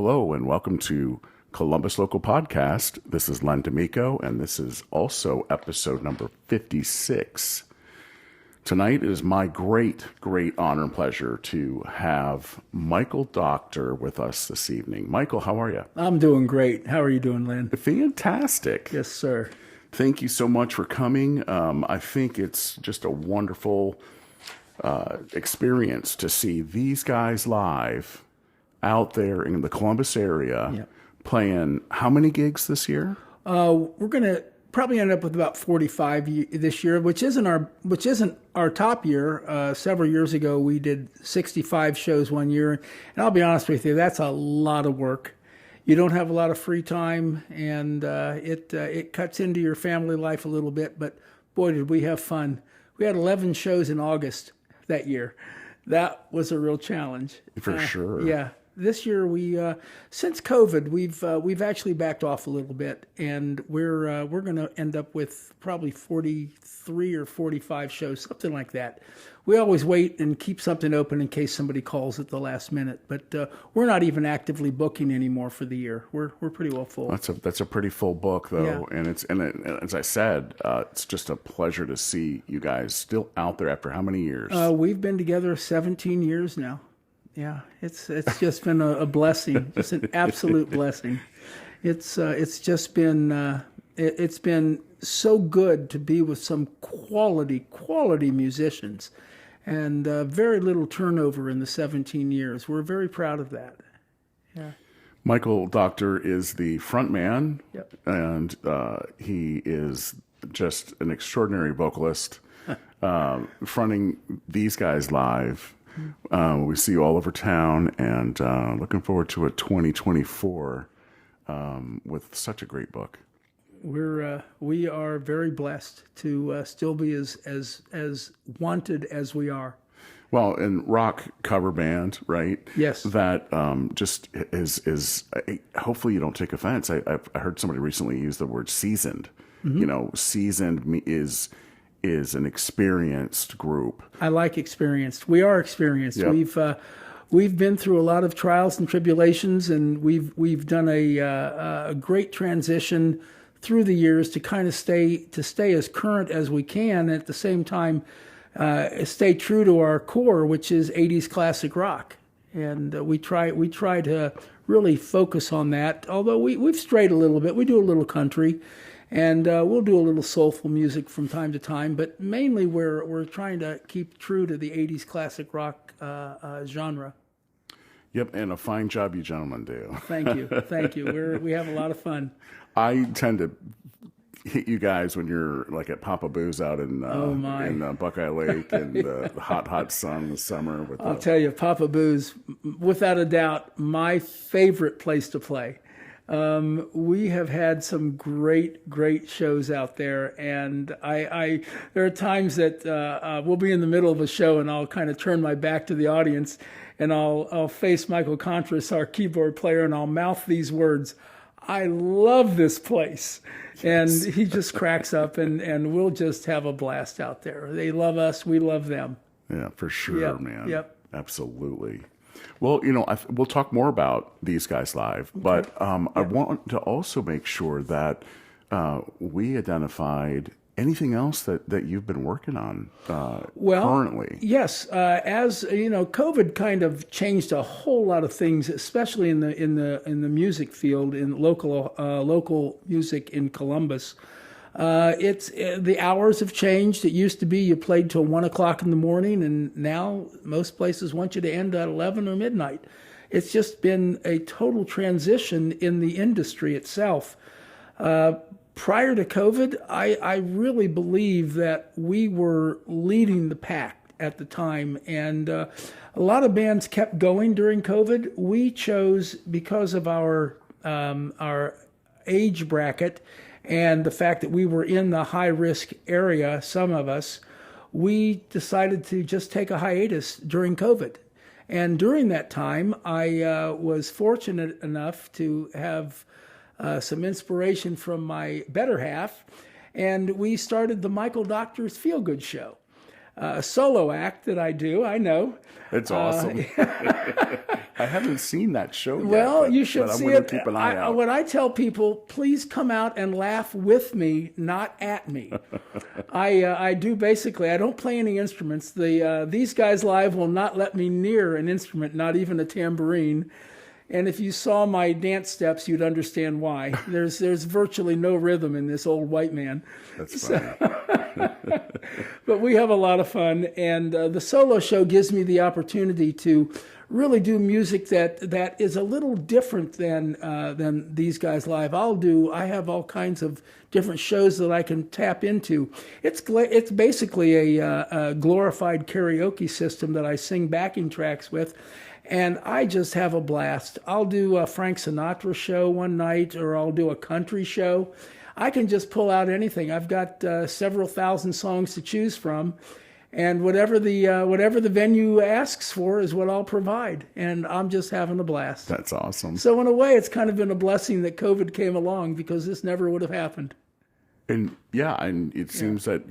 Hello and welcome to Columbus Local Podcast. This is Len D'Amico, and this is also episode number 56. Tonight it is my great honor and pleasure to have Michael Docter with us this evening. Michael, how are you? I'm doing great. How are you doing, Len? Fantastic. Yes, sir. Thank you so much for coming. I think it's just a wonderful experience to see these guys live out there in the Columbus area playing how many gigs this year? We're going to probably end up with about 45 this year, which isn't our top year. Several years ago, we did 65 shows one year. And I'll be honest with you, that's a lot of work. You don't have a lot of free time, and it cuts into your family life a little bit. But boy, did we have fun. We had 11 shows in August that year. That was a real challenge. For sure. Yeah. This year, since COVID, we've actually backed off a little bit, and we're going to end up with probably 43 or 45 shows, something like that. We always wait and keep something open in case somebody calls at the last minute, but we're not even actively booking anymore for the year. We're pretty well full. That's a pretty full book though, Yeah. and as I said, it's just a pleasure to see you guys still out there after how many years? We've been together 17 years now. Yeah, it's just been a blessing, just an absolute blessing. It's just been it's been so good to be with some quality musicians, and very little turnover in the 17 years. We're very proud of that. Yeah. Michael Docter is the front man, Yep. and he is just an extraordinary vocalist, fronting these guys live. We see you all over town, and looking forward to a 2024 with such a great book. We are very blessed to still be as wanted as we are. Well, and rock cover band, right? Yes. That just is. Hopefully, you don't take offense. I heard somebody recently use the word seasoned. Mm-hmm. You know, seasoned is an experienced group. I like experienced. We are experienced. Yep. We've been through a lot of trials and tribulations, and we've done a great transition through the years to kind of stay as current as we can, and at the same time stay true to our core, which is 80s classic rock. And we try to really focus on that. Although we've strayed a little bit. We do a little country. And we'll do a little soulful music from time to time, but mainly we're trying to keep true to the 80s classic rock genre. Yep, and a fine job you gentlemen do. Thank you. We have a lot of fun. I tend to hit you guys when you're like at Papa Boo's out in Buckeye Lake and the hot sun in the summer. I'll tell you, Papa Boo's, without a doubt, my favorite place to play. We have had some great shows out there, and there are times that we'll be in the middle of a show, and I'll kind of turn my back to the audience, and I'll face Michael Contras, our keyboard player, and I'll mouth these words: "I love this place," and he just cracks up, and we'll just have a blast out there. They love us, we love them. Yeah, for sure, man. Yep. Absolutely. Well, you know, we'll talk more about these guys live, but I want to also make sure that we identified anything else that you've been working on currently. Yes, as you know, COVID kind of changed a whole lot of things, especially in the music field, in local music in Columbus. It's the hours have changed. It used to be you played till 1 o'clock in the morning, and now most places want you to end at 11 or midnight. It's just been a total transition in the industry itself. Prior to COVID, I really believe that we were leading the pack at the time, and a lot of bands kept going during COVID. We chose, because of our age bracket and the fact that we were in the high-risk area, some of us, we decided to just take a hiatus during COVID. And during that time, I was fortunate enough to have some inspiration from my better half, and we started the Michael Docter's Feel Good Show. solo act that I do. I know. It's awesome. I haven't seen that show yet. Well, you should but see I'm gonna it. Keep an eye out. What I tell people, please come out and laugh with me, not at me. I do basically. I don't play any instruments. These Guys Live will not let me near an instrument, not even a tambourine. And if you saw my dance steps, you'd understand why. There's virtually no rhythm in this old white man. That's funny. But we have a lot of fun, and the solo show gives me the opportunity to really do music that is a little different than These Guys Live. I have all kinds of different shows that I can tap into. It's basically a glorified karaoke system that I sing backing tracks with. And I just have a blast. I'll do a Frank Sinatra show one night, or I'll do a country show. I can just pull out anything. I've got several thousand songs to choose from, and whatever the venue asks for is what I'll provide. And I'm just having a blast. That's awesome. So in a way, it's kind of been a blessing that COVID came along, because this never would have happened. And it seems that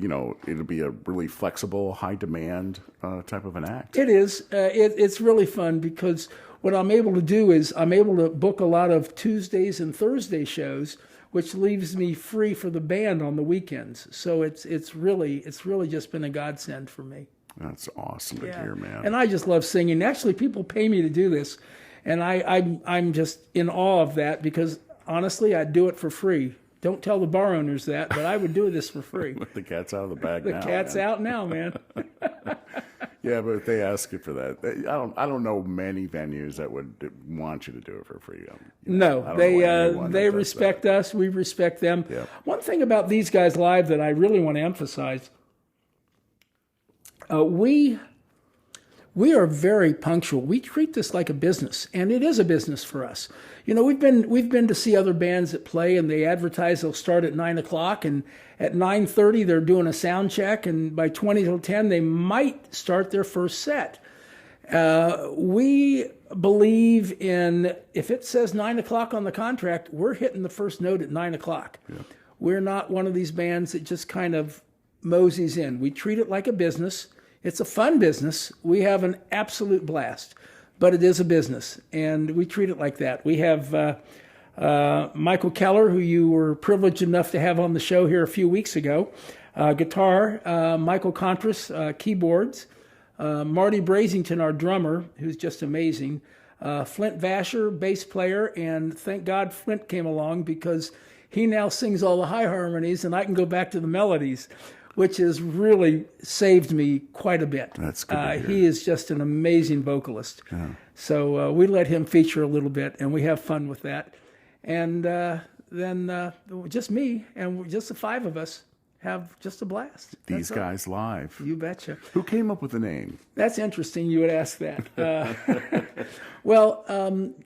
it'll be a really flexible, high demand type of an act. It is. It's really fun, because what I'm able to do is I'm able to book a lot of Tuesdays and Thursday shows, which leaves me free for the band on the weekends. So it's really just been a godsend for me. That's awesome to hear, man. And I just love singing. Actually, people pay me to do this, and I'm just in awe of that, because honestly, I'd do it for free. Don't tell the bar owners that, but I would do this for free. The cat's out of the bag The now. cat's man. out now, man. Yeah, but if they ask you for that, I don't know many venues that would want you to do it for free. No, they respect us. We respect them. Yeah. One thing about These Guys Live that I really want to emphasize, we are very punctual. We treat this like a business, and it is a business for us. We've been to see other bands that play, and they advertise they'll start at 9:00, and at 9:30 they're doing a sound check, and by 20 till 10 they might start their first set. We believe in, if it says 9:00 on the contract, we're hitting the first note at 9:00. Yeah. We're not one of these bands that just kind of moseys in. We treat it like a business. It's a fun business. We have an absolute blast, but it is a business, and we treat it like that. We have Michael Keller, who you were privileged enough to have on the show here a few weeks ago, guitar, Michael Contras, keyboards, Marty Brazington, our drummer, who's just amazing, Flint Vasher, bass player, and thank God Flint came along, because he now sings all the high harmonies, and I can go back to the melodies, which has really saved me quite a bit. That's good to hear. He is just an amazing vocalist. Yeah. So we let him feature a little bit, and we have fun with that. And then just me and just the five of us have just a blast. These Guys Live. You betcha. Who came up with the name? That's interesting you would ask that. Well,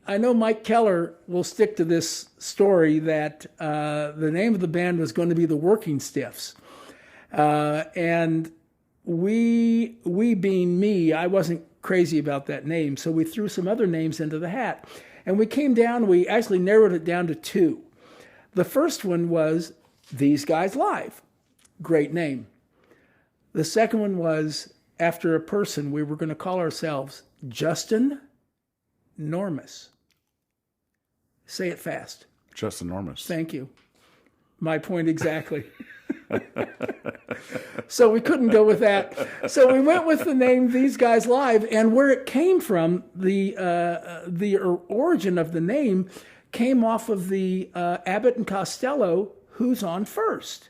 I know Mike Keller will stick to this story that the name of the band was going to be the Working Stiffs. And we being me, I wasn't crazy about that name, so we threw some other names into the hat. And we actually narrowed it down to two. The first one was These Guys Live. Great name. The second one was, after a person, we were going to call ourselves Justin Normus. Say it fast. Justin Normus. Thank you. My point exactly. So we couldn't go with that. So we went with the name These Guys Live, and where it came from, the origin of the name came off of the Abbott and Costello Who's on First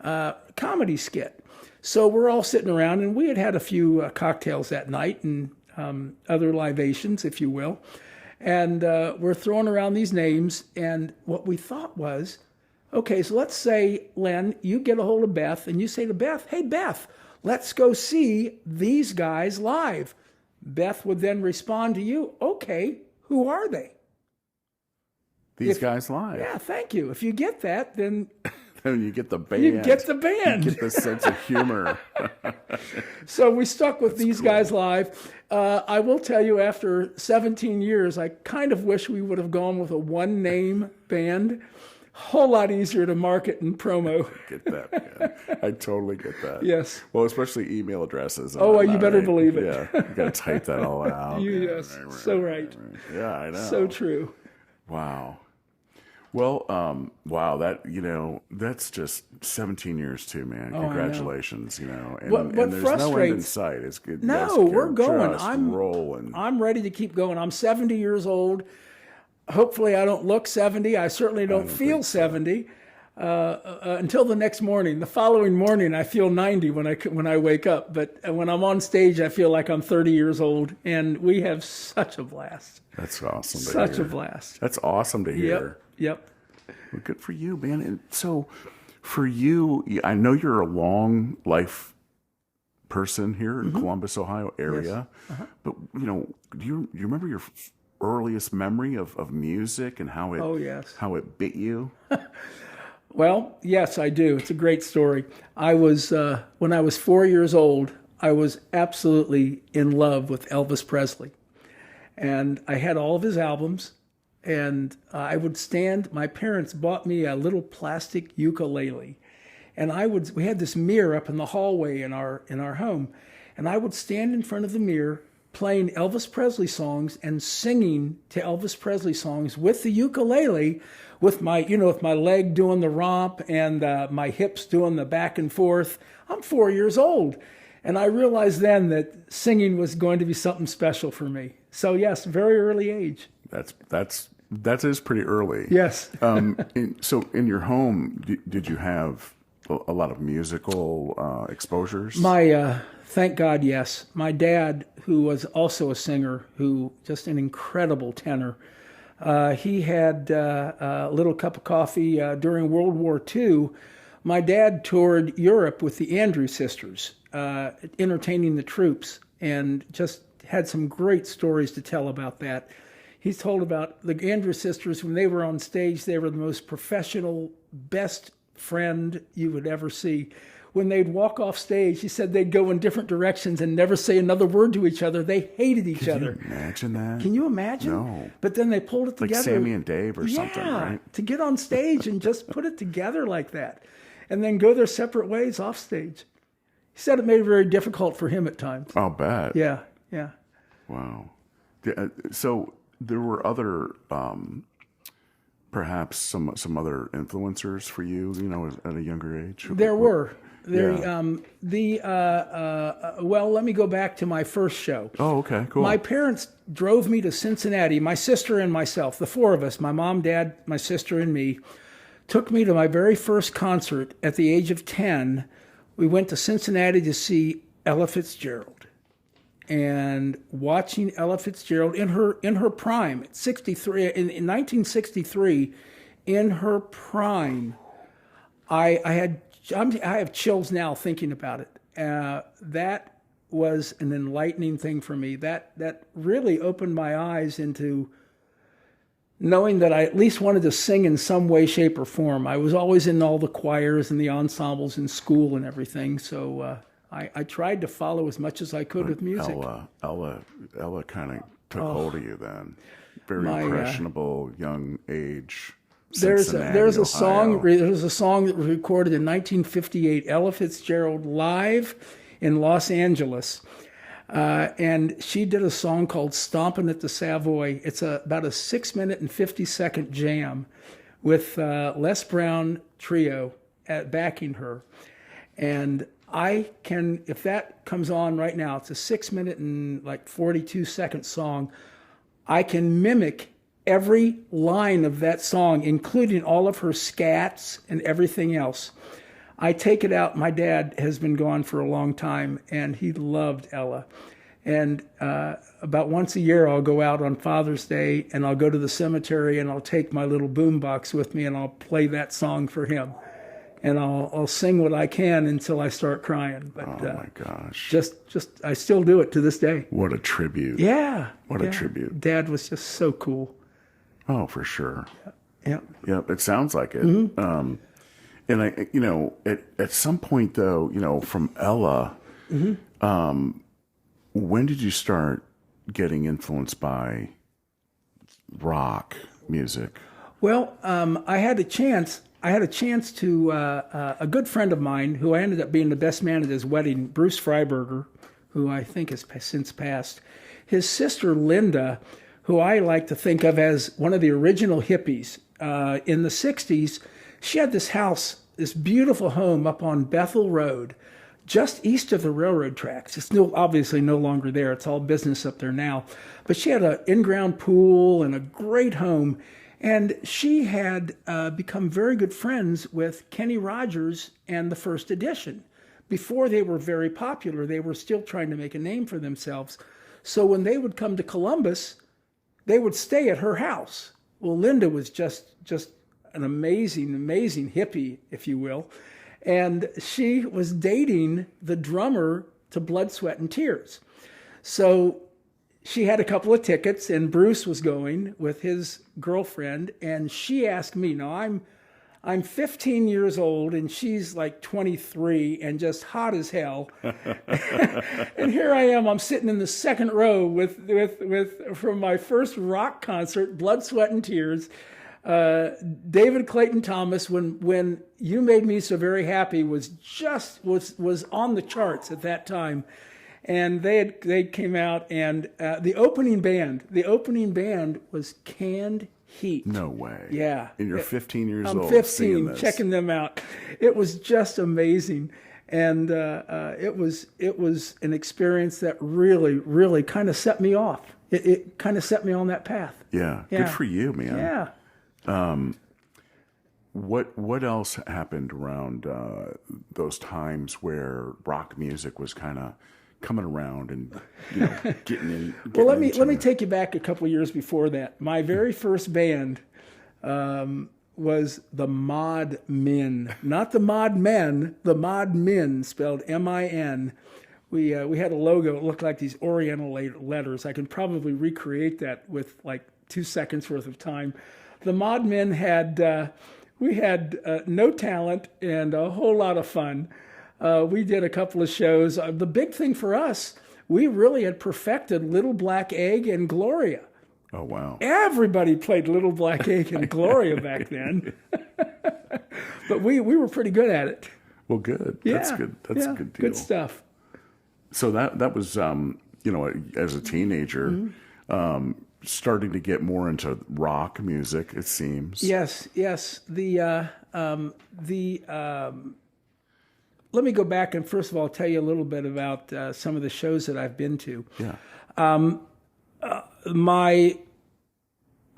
comedy skit. So we're all sitting around, and we had a few cocktails that night and other libations, if you will. And we're throwing around these names, and what we thought was, okay, so let's say, Len, you get a hold of Beth, and you say to Beth, hey, Beth, let's go see These Guys Live. Beth would then respond to you, okay, who are they? These Guys Live. Yeah, thank you. If you get that, then Then you get the band. you get the band. You get the sense of humor. So we stuck with These Guys Live. I will tell you, after 17 years, I kind of wish we would have gone with a one-name band, whole lot easier to market and promo. Get that, man. I totally get that. Yes. Well, especially email addresses. Oh, well, you better believe it. Yeah, you got to type that all out. Yes, so right. Yeah, I know. So true. Wow. Well, wow, that's just 17 years too, man. Congratulations, and, What and there's no end in frustrates- sight. It's good. No, we're going. Just I'm rolling. I'm ready to keep going. I'm 70 years old. Hopefully, I don't look 70. I certainly don't feel 70 until the next morning. The following morning, I feel 90 when I wake up. But when I'm on stage, I feel like I'm 30 years old, and we have such a blast. That's awesome. Such a blast. That's awesome to hear. Yep. Well, good for you, man. And so, for you, I know you're a long life person here in Columbus, Ohio area. Yes. But do you remember your earliest memory of music and how it Oh, yes. how it bit you? Well, yes, I do. It's a great story. I was when I was 4 years old, I was absolutely in love with Elvis Presley, and I had all of his albums. And I would stand. My parents bought me a little plastic ukulele, and we had this mirror up in the hallway in our home, and I would stand in front of the mirror playing Elvis Presley songs and singing to Elvis Presley songs with the ukulele, with my leg doing the romp and my hips doing the back and forth. I'm 4 years old, and I realized then that singing was going to be something special for me. So yes, very early age. That is pretty early. Yes. So in your home, did you have a lot of musical exposures? Thank God, yes. My dad, who was also a singer, who just an incredible tenor, he had a little cup of coffee during World War II. My dad toured Europe with the Andrews Sisters, entertaining the troops, and just had some great stories to tell about that. He's told about the Andrews Sisters. When they were on stage, they were the most professional, best friend you would ever see. When they'd walk off stage, he said they'd go in different directions and never say another word to each other. They hated each other. Can you imagine that? Can you imagine? No. But then they pulled it together. Like Sammy and Dave or something, right? To get on stage and just put it together like that. And then go their separate ways off stage. He said it made it very difficult for him at times. I'll bet. Yeah. Wow. So there were other, perhaps some other influencers for you, at a younger age? There were. Yeah. Well, let me go back to my first show. Oh, okay, cool. My parents drove me to Cincinnati, my sister and myself, the four of us, my mom, dad, my sister, and me, took me to my very first concert at the age of 10. We went to Cincinnati to see Ella Fitzgerald. And watching Ella Fitzgerald in her prime, at 63, in 1963, in her prime, I have chills now thinking about it. That was an enlightening thing for me. That really opened my eyes into knowing that I at least wanted to sing in some way, shape, or form. I was always in all the choirs and the ensembles in school and everything. So I tried to follow as much as I could with music. Ella kind of took hold of you then. Very impressionable, young age. There's a song Ohio. that was recorded in 1958, Ella Fitzgerald live in Los Angeles, and she did a song called "Stompin' at the Savoy." It's about a 6-minute and 50-second jam with Les Brown Trio backing her, and if that comes on right now, it's a 6-minute and 42-second song. I can mimic every line of that song, including all of her scats and everything else. I take it out. My dad has been gone for a long time, and he loved Ella. And about once a year, I'll go out on Father's Day, and I'll go to the cemetery, and I'll take my little boombox with me, and I'll play that song for him. And I'll sing what I can until I start crying. But, oh my gosh! Just I still do it to this day. What a tribute! Yeah, what a tribute! Dad was just so cool. Oh, for sure. Yeah. Yeah, it sounds like it. Mm-hmm. And I, at some point though, from Ella, when did you start getting influenced by rock music? Well, I had a chance. I had a chance to a good friend of mine who I ended up being the best man at his wedding, Bruce Freiberger, who I think has since passed. His sister Linda, who I like to think of as one of the original hippies in the '60s, she had this house, this beautiful home up on Bethel Road, just east of the railroad tracks. It's obviously no longer there. It's all business up there now. But she had an in-ground pool and a great home. And she had become very good friends with Kenny Rogers and the First Edition. Before they were very popular, they were still trying to make a name for themselves. So when they would come to Columbus, they would stay at her house. Well, Linda was just an amazing, amazing hippie, if you will. And she was dating the drummer to Blood, Sweat, and Tears. So she had a couple of tickets, and Bruce was going with his girlfriend, and she asked me. Now, I'm 15 years old, and she's like 23 and just hot as hell. And here I am. I'm sitting in the second row with from my first rock concert, Blood, Sweat, and Tears. David Clayton Thomas, when You Made Me So Very Happy was on the charts at that time, and they came out, and the opening band was Canned Heat. No way. Yeah. And you're 15 years old. I'm 15, checking them out. It was just amazing, and it was an experience that really, really kind of set me off. It kind of set me on that path. Yeah. Good for you, man. Yeah. What else happened around those times where rock music was kind of coming around and getting in? Well, let me take you back a couple of years before that. My very first band was the Mod Men, not the Mod Men, the Mod Men, spelled M-I-N. We had a logo. It looked like these Oriental letters. I can probably recreate that with like 2 seconds worth of time. The Mod Men had we had no talent and a whole lot of fun. We did a couple of shows. The big thing for us, we really had perfected Little Black Egg and Gloria. Oh, wow. Everybody played Little Black Egg and Gloria back then. But we were pretty good at it. Well, good. Yeah. That's good. That's a good deal. Good stuff. So that was, as a teenager, starting to get more into rock music, it seems. Yes. Let me go back and first of all tell you a little bit about some of the shows that I've been to. Yeah. I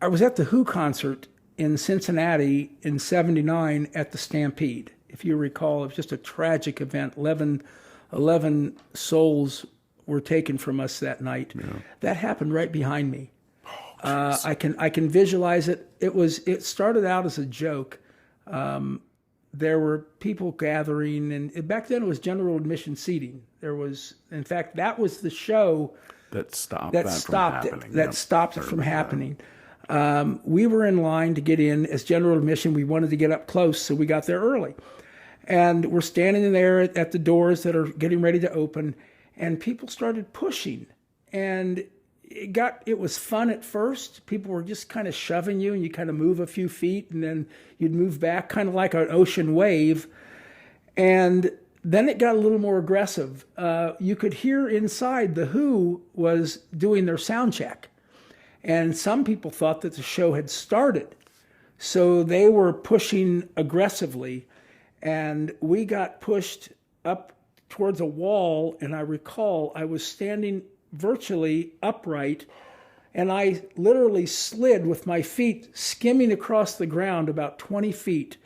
was at the Who concert in Cincinnati in '79 at the Stampede. If you recall, it was just a tragic event. 11 souls were taken from us that night. Yeah. That happened right behind me. I can visualize it. It started out as a joke. There were people gathering, and back then it was general admission seating. In fact, that was the show that stopped it from happening. We were in line to get in as general admission. We wanted to get up close, so we got there early. And we're standing there at the doors that are getting ready to open, and people started pushing. And it was fun at first. People were just kind of shoving you, and you kind of move a few feet, and then you'd move back, kind of like an ocean wave. And then it got a little more aggressive. You could hear inside the Who was doing their sound check. And some people thought that the show had started. So they were pushing aggressively. And we got pushed up towards a wall. And I recall I was standing virtually upright. And I literally slid with my feet skimming across the ground about 20 feet.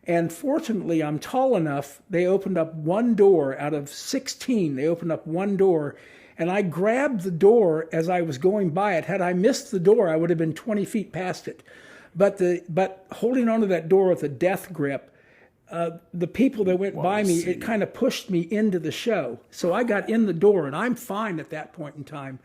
And fortunately, I'm tall enough, they opened up one door out of 16. They opened up one door, and I grabbed the door as I was going by it. Had I missed the door, I would have been 20 feet past it. But holding onto that door with a death grip, the people that went by me, it kind of pushed me into the show. So I got in the door, and I'm fine at that point in time.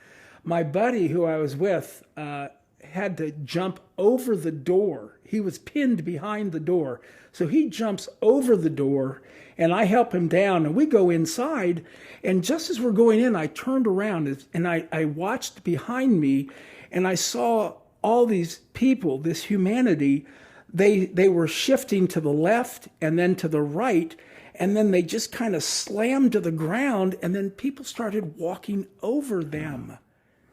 My buddy who I was with had to jump over the door. He was pinned behind the door. So he jumps over the door, and I help him down, and we go inside. And just as we're going in, I turned around, and I watched behind me, and I saw all these people, this humanity, they were shifting to the left and then to the right, and then they just kind of slammed to the ground, and then people started walking over them.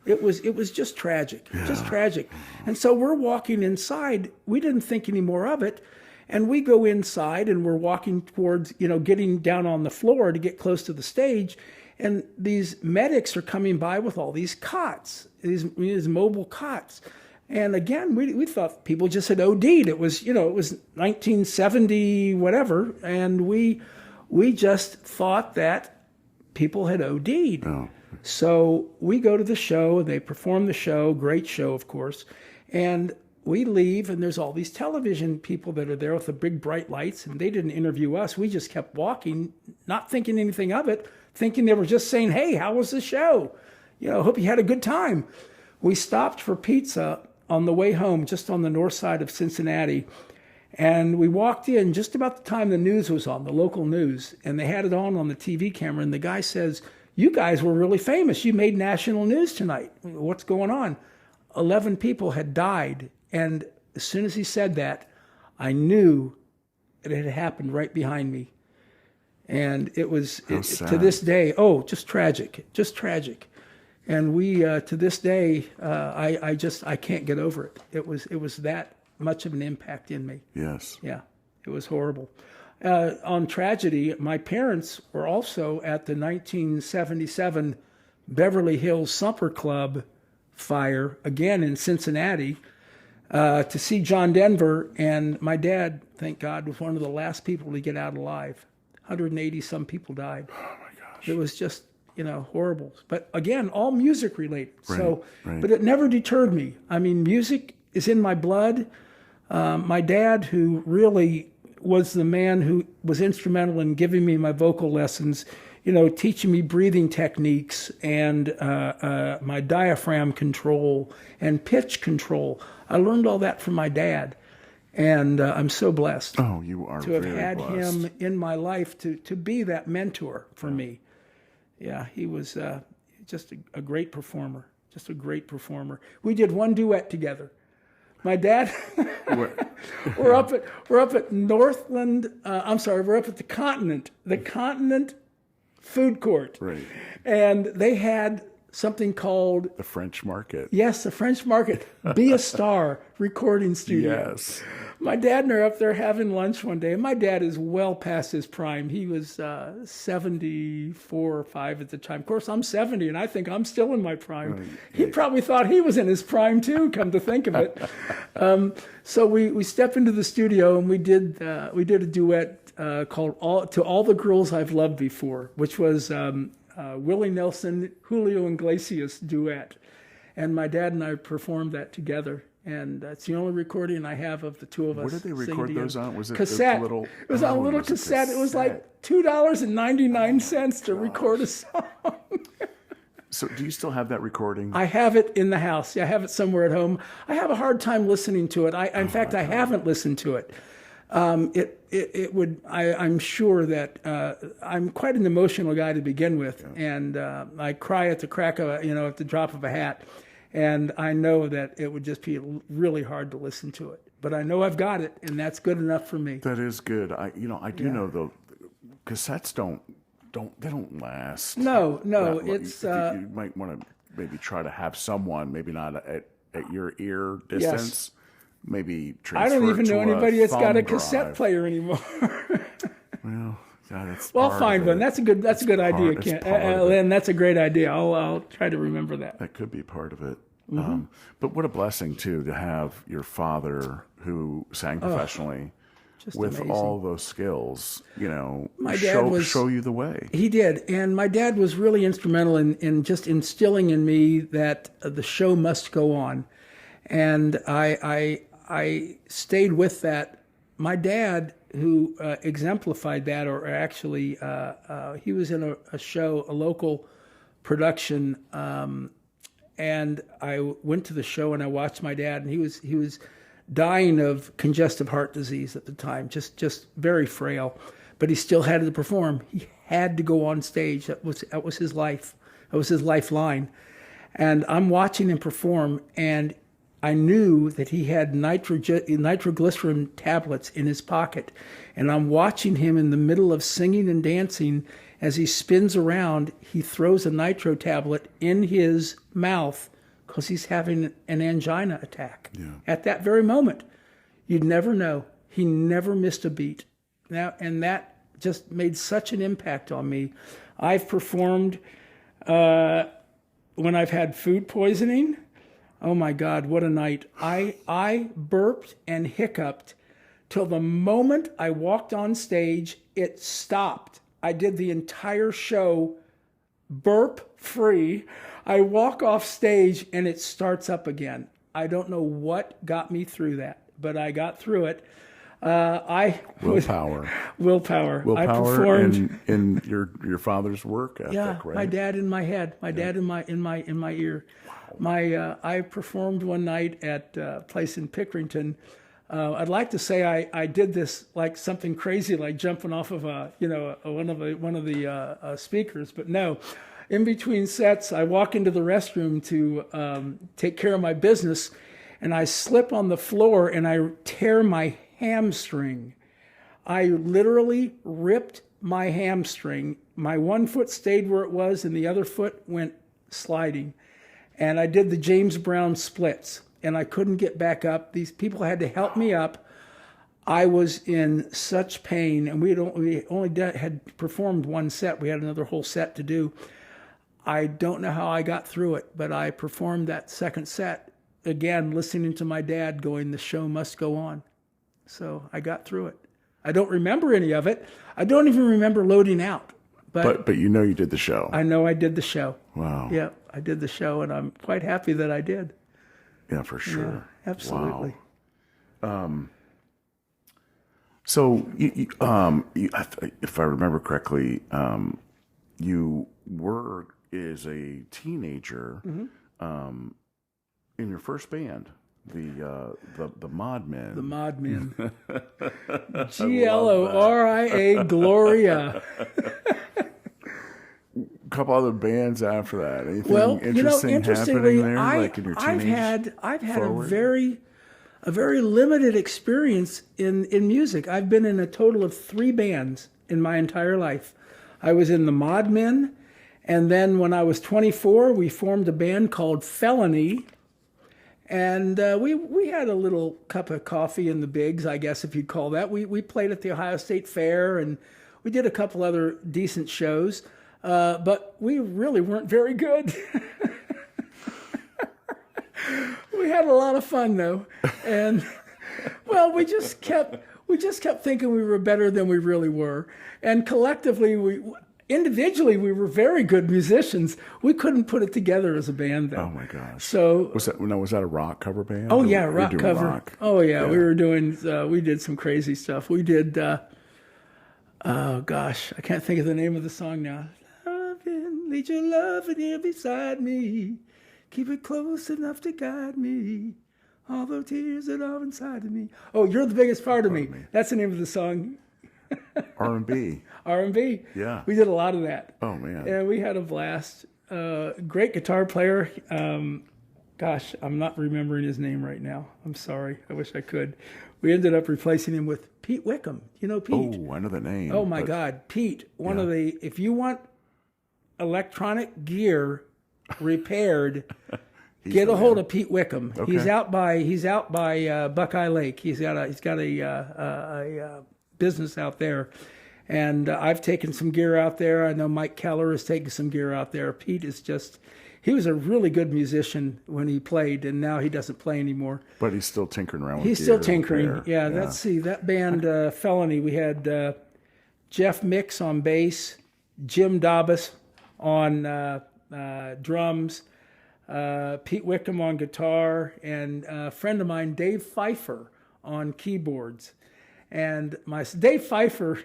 It was just tragic, just tragic. And so we're walking inside. We didn't think any more of it. And we go inside and we're walking towards, getting down on the floor to get close to the stage. And these medics are coming by with all these cots, these mobile cots. And again, we thought people just had OD'd. It was 1970, whatever. And we just thought that people had OD'd. Oh. So we go to the show, they perform the show, great show, of course, and we leave, and there's all these television people that are there with the big bright lights, and they didn't interview us. We just kept walking, not thinking anything of it, thinking they were just saying, hey, how was the show? Hope you had a good time. We stopped for pizza on the way home, just on the north side of Cincinnati, and we walked in just about the time the news was on, the local news, and they had it on the TV camera, and the guy says, you guys were really famous. You made national news tonight. What's going on? 11 people had died. And as soon as he said that, I knew it had happened right behind me. And it was, to this day, just tragic, just tragic. And we, to this day, I can't get over it. It was that much of an impact in me. Yes. Yeah, it was horrible. On tragedy, my parents were also at the 1977 Beverly Hills Supper Club fire, again in Cincinnati, to see John Denver. And my dad, thank God, was one of the last people to get out alive. 180 some people died. Oh my gosh. It was just, horrible. But again, all music related. Right. But it never deterred me. I mean, music is in my blood. My dad, who really was the man who was instrumental in giving me my vocal lessons, teaching me breathing techniques and my diaphragm control and pitch control. I learned all that from my dad, and I'm so blessed. Oh, you are to have very had blessed. him in my life to be that mentor for me. Yeah, he was just a great performer, just a great performer. We did one duet together. My dad, we're up at Northland. We're up at the Continent Food Court. Right. And they had something called The French Market. Yes, the French Market. Be a Star recording studio. Yes. My dad and I are up there having lunch one day. And my dad is well past his prime. He was 74 or 5 at the time. Of course, I'm 70, and I think I'm still in my prime. He probably thought he was in his prime, too, come to think of it. So we stepped into the studio, and we did a duet called To All the Girls I've Loved Before, which was Willie Nelson, Julio Iglesias duet. And my dad and I performed that together. And that's the only recording I have of the two of us. Where did they record those on? Was it cassette? Little, it was on a little cassette. It was like $2.99 to record a song. So do you still have that recording? I have it in the house. I have it somewhere at home. I have a hard time listening to it. In fact, I haven't listened to it. I'm sure that I'm quite an emotional guy to begin with, and I cry at the crack of at the drop of a hat. And I know that it would just be really hard to listen to it. But I know I've got it, and that's good enough for me. That is good. I do know the cassettes don't last. No, it's you might want to maybe try to have someone, maybe not at your ear distance. Yes. Maybe transfer I don't even it to know anybody that's got a thumb cassette drive. player anymore. Well, that's Well, part I'll find of one. it. That's a good idea, It's Kent. part of it. Len, that's a great idea. I'll try to remember that. That could be part of it. Mm-hmm. But what a blessing, too, to have your father who sang professionally Just with amazing. all those skills, My dad show you the way. He did, and my dad was really instrumental in just instilling in me that the show must go on, and I stayed with that. My dad, who exemplified that, or actually he was in a show, a local production, and I went to the show and I watched my dad, and he was dying of congestive heart disease at the time, just very frail, but he still had to perform. He had to go on stage. That was his life. That was his lifeline. And I'm watching him perform, and I knew that he had nitroglycerin tablets in his pocket. And I'm watching him in the middle of singing and dancing. As he spins around, he throws a nitro tablet in his mouth because he's having an angina attack. Yeah. At that very moment. You'd never know. He never missed a beat. Now, and that just made such an impact on me. I've performed when I've had food poisoning. Oh my God, what a night. I burped and hiccuped till the moment I walked on stage, it stopped. I did the entire show burp free. I walk off stage and it starts up again. I don't know what got me through that, but I got through it. Willpower. Willpower. I Willpower performed in your father's work ethic, yeah, right? my dad in my head, my dad in my ear. Wow. I performed one night at a place in Pickerington. I'd like to say I did this like something crazy, like jumping off of one of the speakers, but no. In between sets, I walk into the restroom to take care of my business, and I slip on the floor and I tear my hamstring. I literally ripped my hamstring. My one foot stayed where it was, and the other foot went sliding. And I did the James Brown splits, and I couldn't get back up. These people had to help me up. I was in such pain, and we only had performed one set. We had another whole set to do. I don't know how I got through it, but I performed that second set, again, listening to my dad going, "The show must go on." So I got through it. I don't remember any of it. I don't even remember loading out. But you know you did the show. I know I did the show. Wow. Yeah, I did the show, and I'm quite happy that I did. Yeah, for sure. Yeah, absolutely. Wow. So, if I remember correctly, you were as a teenager in your first band, the Mod Men. The Mod Men. Gloria. Gloria. A couple other bands after that. Anything Well, interesting happening there, like in your I've teenage had forward? a very limited experience in music. I've been in a total of 3 bands in my entire life. I was in the Mod Men, and then when I was 24, we formed a band called Felony, and we had a little cup of coffee in the bigs, I guess if you'd call that. We played at the Ohio State Fair, and we did a couple other decent shows, but we really weren't very good. We had a lot of fun though, and well, we just kept thinking we were better than we really were, and collectively, individually we were very good musicians. We couldn't put it together as a band though. Oh my gosh! So was that a rock cover band? oh Or yeah, were you rock doing cover. rock? Oh yeah, we were doing. We did some crazy stuff. We did. Oh gosh, I can't think of the name of the song now. Lead your love in here beside me. Keep it close enough to guide me. All the tears that are inside of me. Oh, you're the biggest part of me. That's the name of the song. R&B. R&B. Yeah. We did a lot of that. Oh man. And we had a blast. Great guitar player. Gosh, I'm not remembering his name right now. I'm sorry. I wish I could. We ended up replacing him with Pete Wickham. You know Pete? Oh, I know the name. Oh my God, Pete. One of the. If you want electronic gear repaired, get a hold of Pete Wickham. Okay. He's out by Buckeye Lake. He's got a business out there, and I've taken some gear out there. I know Mike Keller has taken some gear out there. Pete is he was a really good musician when he played, and now he doesn't play anymore. But he's still tinkering around with He's gear still tinkering. there. Yeah, let's see. That band, Felony, we had Jeff Mix on bass, Jim Dobbs on drums, Pete Wickham on guitar, and a friend of mine, Dave Pfeiffer, on keyboards. And Dave Pfeiffer,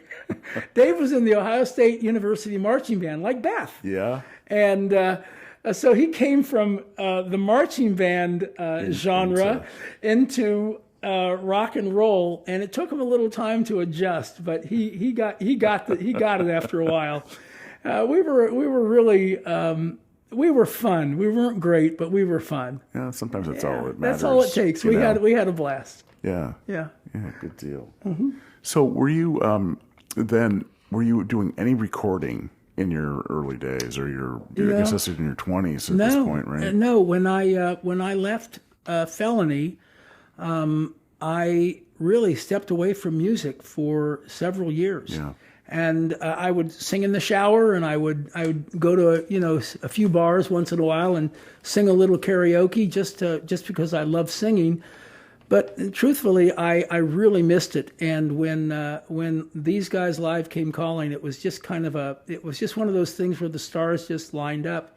Dave was in the Ohio State University marching band, like Beth. Yeah. And so he came from the marching band genre into rock and roll, and it took him a little time to adjust, but he got it after a while. We were really we were fun. We weren't great, but we were fun. Yeah, sometimes that's all it matters. That's all it takes. We had a blast. Yeah. Yeah. Yeah, good deal. So were you were you doing any recording in your early days, or I guess this is in your 20s at this point, right? No, when I left Felony, I really stepped away from music for several years. Yeah. And I would sing in the shower, and I would go to a few bars once in a while and sing a little karaoke just because I love singing. But truthfully, I really missed it. And when These Guys Live came calling, it was just one of those things where the stars just lined up.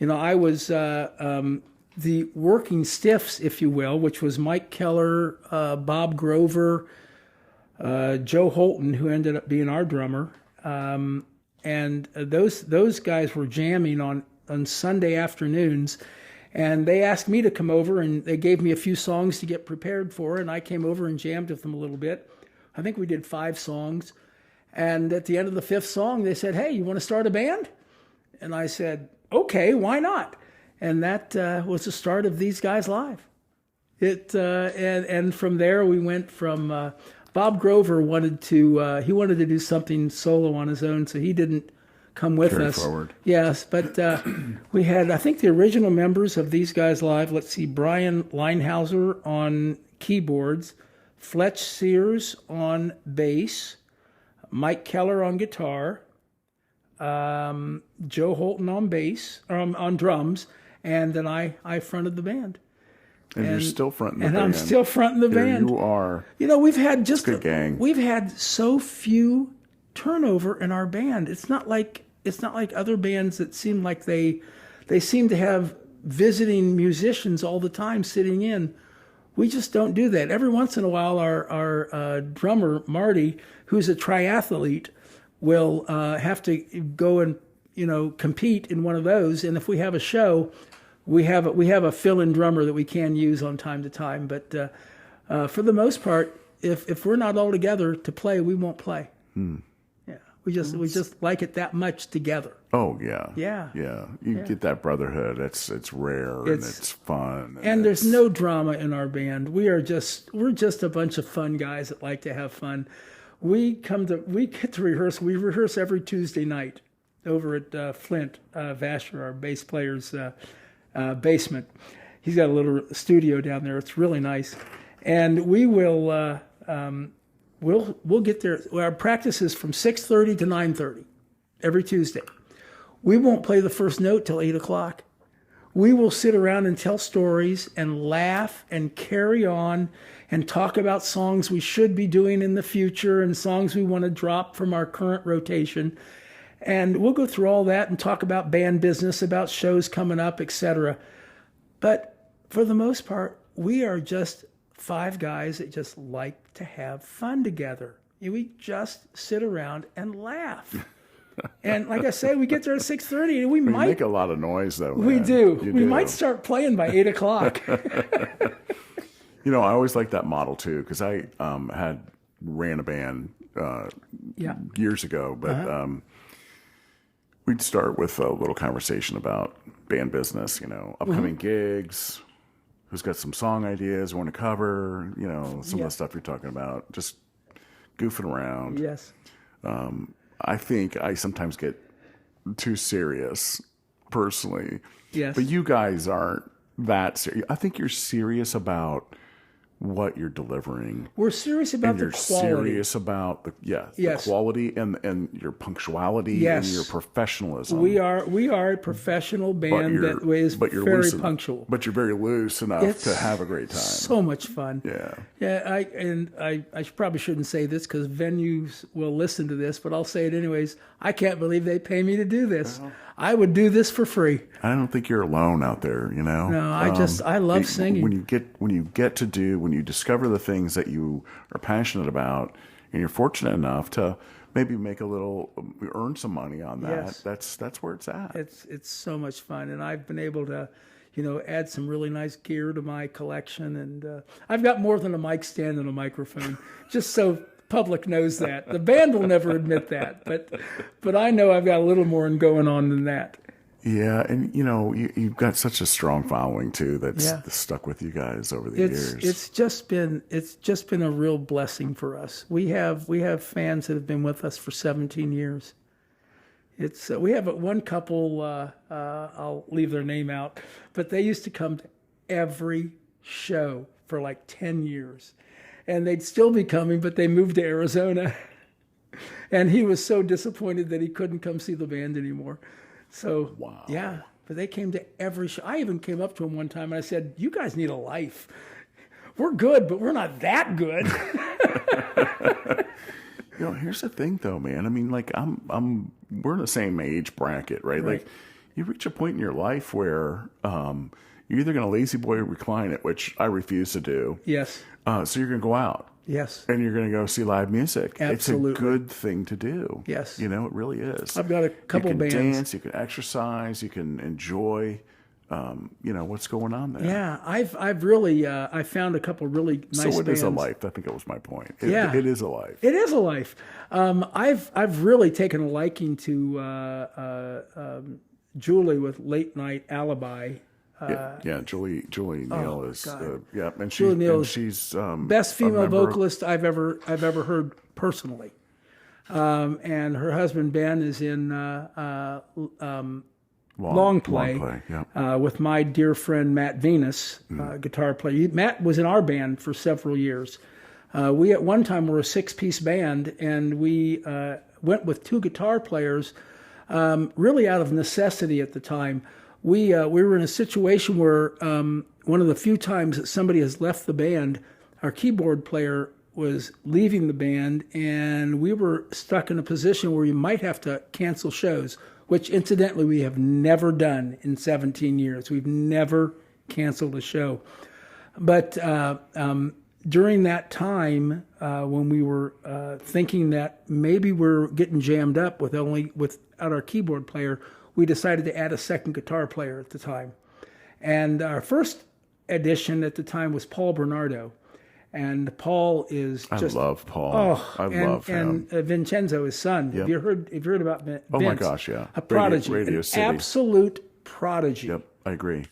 I was the working stiffs, if you will, which was Mike Keller, Bob Grover, Joe Holton, who ended up being our drummer, and those guys were jamming on Sunday afternoons, and they asked me to come over, and they gave me a few songs to get prepared for, and I came over and jammed with them a little bit. I think we did 5 songs, and at the end of the 5th song, they said, "Hey, you want to start a band?" And I said, "Okay, why not?" And that was the start of These Guys Live. And from there we went from. Bob Grover wanted to do something solo on his own, so he didn't come with Carry us. Forward. Yes, but we had, I think, the original members of These Guys Live. Let's see, Brian Leinhauser on keyboards, Fletch Sears on bass, Mike Keller on guitar, Joe Holton on bass, on drums, and then I fronted the band. And you're still fronting the band. And I'm still fronting the band. You are. We've had good gang. We've had so few turnover in our band. It's not like other bands that seem like they seem to have visiting musicians all the time sitting in. We just don't do that. Every once in a while, our drummer Marty, who's a triathlete, will have to go and compete in one of those. And if we have a show, we have a fill-in drummer that we can use on time to time. But for the most part, if we're not all together to play, we won't play. Yeah, we just like it that much together. Oh yeah. Yeah. Yeah. You get that brotherhood. It's rare and it's fun. And there's no drama in our band. we're just a bunch of fun guys that like to have fun. We get to rehearse. We rehearse every Tuesday night over at Flint Vasher, our bass player's basement. He's got a little studio down there. It's really nice, and we will we'll get there. Our practice is from 6:30 to 9:30 every Tuesday. We won't play the first note till 8 o'clock. We will sit around and tell stories and laugh and carry on and talk about songs we should be doing in the future and songs we want to drop from our current rotation. And we'll go through all that and talk about band business, about shows coming up, etc. But for the most part, we are just 5 guys that just like to have fun together. We just sit around and laugh. And like I say, we get there at 6:30, and we might make a lot of noise, though. Man. We do. We might start playing by 8 o'clock. I always like that model too, because I ran a band years ago, but we'd start with a little conversation about band business, upcoming gigs, who's got some song ideas want to cover, some of the stuff you're talking about, just goofing around. Yes. I think I sometimes get too serious, personally. Yes. But you guys aren't that serious. I think you're serious about what you're delivering. We're serious about the quality. You're serious about the quality and your punctuality and your professionalism. We are a professional band that is very punctual. But you're very loose enough to have a great time. So much fun. Yeah. Yeah, I probably shouldn't say this because venues will listen to this, but I'll say it anyways. I can't believe they pay me to do this. I would do this for free. I don't think you're alone out there, No, I love singing. When you discover the things that you are passionate about, and you're fortunate enough to maybe earn some money on that. Yes. That's where it's at. It's so much fun, and I've been able to, add some really nice gear to my collection, and I've got more than a mic stand and a microphone, just so public knows that. The band will never admit that, but I know I've got a little more going on than that. Yeah, and you've got such a strong following too that's Yeah. stuck with you guys over the It's years. it's just been a real blessing for us. We have fans that have been with us for 17 years. It's we have one couple. I'll leave their name out, but they used to come to every show for like 10 years, and they'd still be coming, but they moved to Arizona, and he was so disappointed that he couldn't come see the band anymore. So Wow. yeah, but they came to every show. I even came up to him one time and I said, "You guys need a life. We're good, but we're not that good." Here's the thing though, man. I mean, like we're in the same age bracket, right? Right. Like you reach a point in your life where you're either going to lazy boy recline it, which I refuse to do. Yes, So you're going to go out yes. and you're going to go see live music. Absolutely. It's a good thing to do. Yes. It really is. I've got a couple you can bands. dance, you can exercise, you can enjoy, what's going on there. Yeah, I've really I found a couple really nice So it bands. is a life. I think that was my point. Yeah. It is a life. It is a life. I've really taken a liking to Julie with Late Night Alibi. Yeah, Julie Neal is God. and Julie Neal is she's Best a female member of- vocalist I've ever heard personally. And her husband Ben is in Long Play, yeah. with my dear friend Matt Venus, guitar player. Matt was in our band for several years. We at one time were a 6-piece band, and we went with 2 guitar players, really out of necessity at the time. We were in a situation where one of the few times that somebody has left the band, our keyboard player was leaving the band, and we were stuck in a position where we might have to cancel shows, which incidentally we have never done in 17 years. We've never canceled a show. But during that time, when we were thinking that maybe we're getting jammed up without our keyboard player, we decided to add a second guitar player at the time. And our first addition at the time was Paul Bernardo. And Paul is just... I love Paul. I love him. And Vincenzo, his son. Yep. Have you heard about Vince? Oh my gosh, yeah. A prodigy. Radio an City. absolute prodigy. Yep, I agree.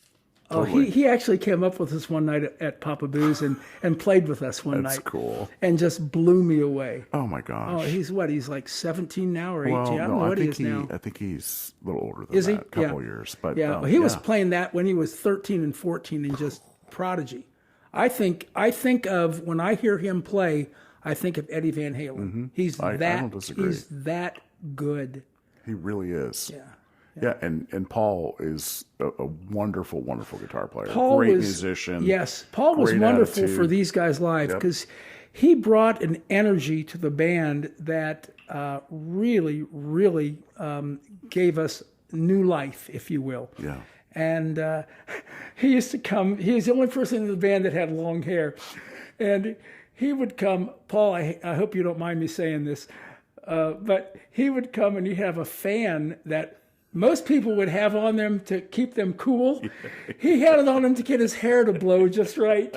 Oh, he actually came up with us one night at Papa Boo's and played with us one That's night. cool. And just blew me away. Oh my gosh. Oh, he's like 17 now or 18? Well, I don't no, know what he think is now. I think he's a little older than Is he? that. A couple Yeah. years. But Yeah, he was playing that when he was 13 and 14 and just prodigy. I think of when I hear him play, I think of Eddie Van Halen. I don't disagree. He's that good. He really is. Yeah. Yeah, and Paul is a wonderful, wonderful guitar player. Paul Great was, musician. Yes, Paul was great wonderful attitude. for these guys live Yep. because he brought an energy to the band that really, really gave us new life, if you will. Yeah. And he used to come. He was the only person in the band that had long hair, and he would come. Paul, I hope you don't mind me saying this, but he would come and he'd have a fan that most people would have on them to keep them cool. He had it on him to get his hair to blow just right.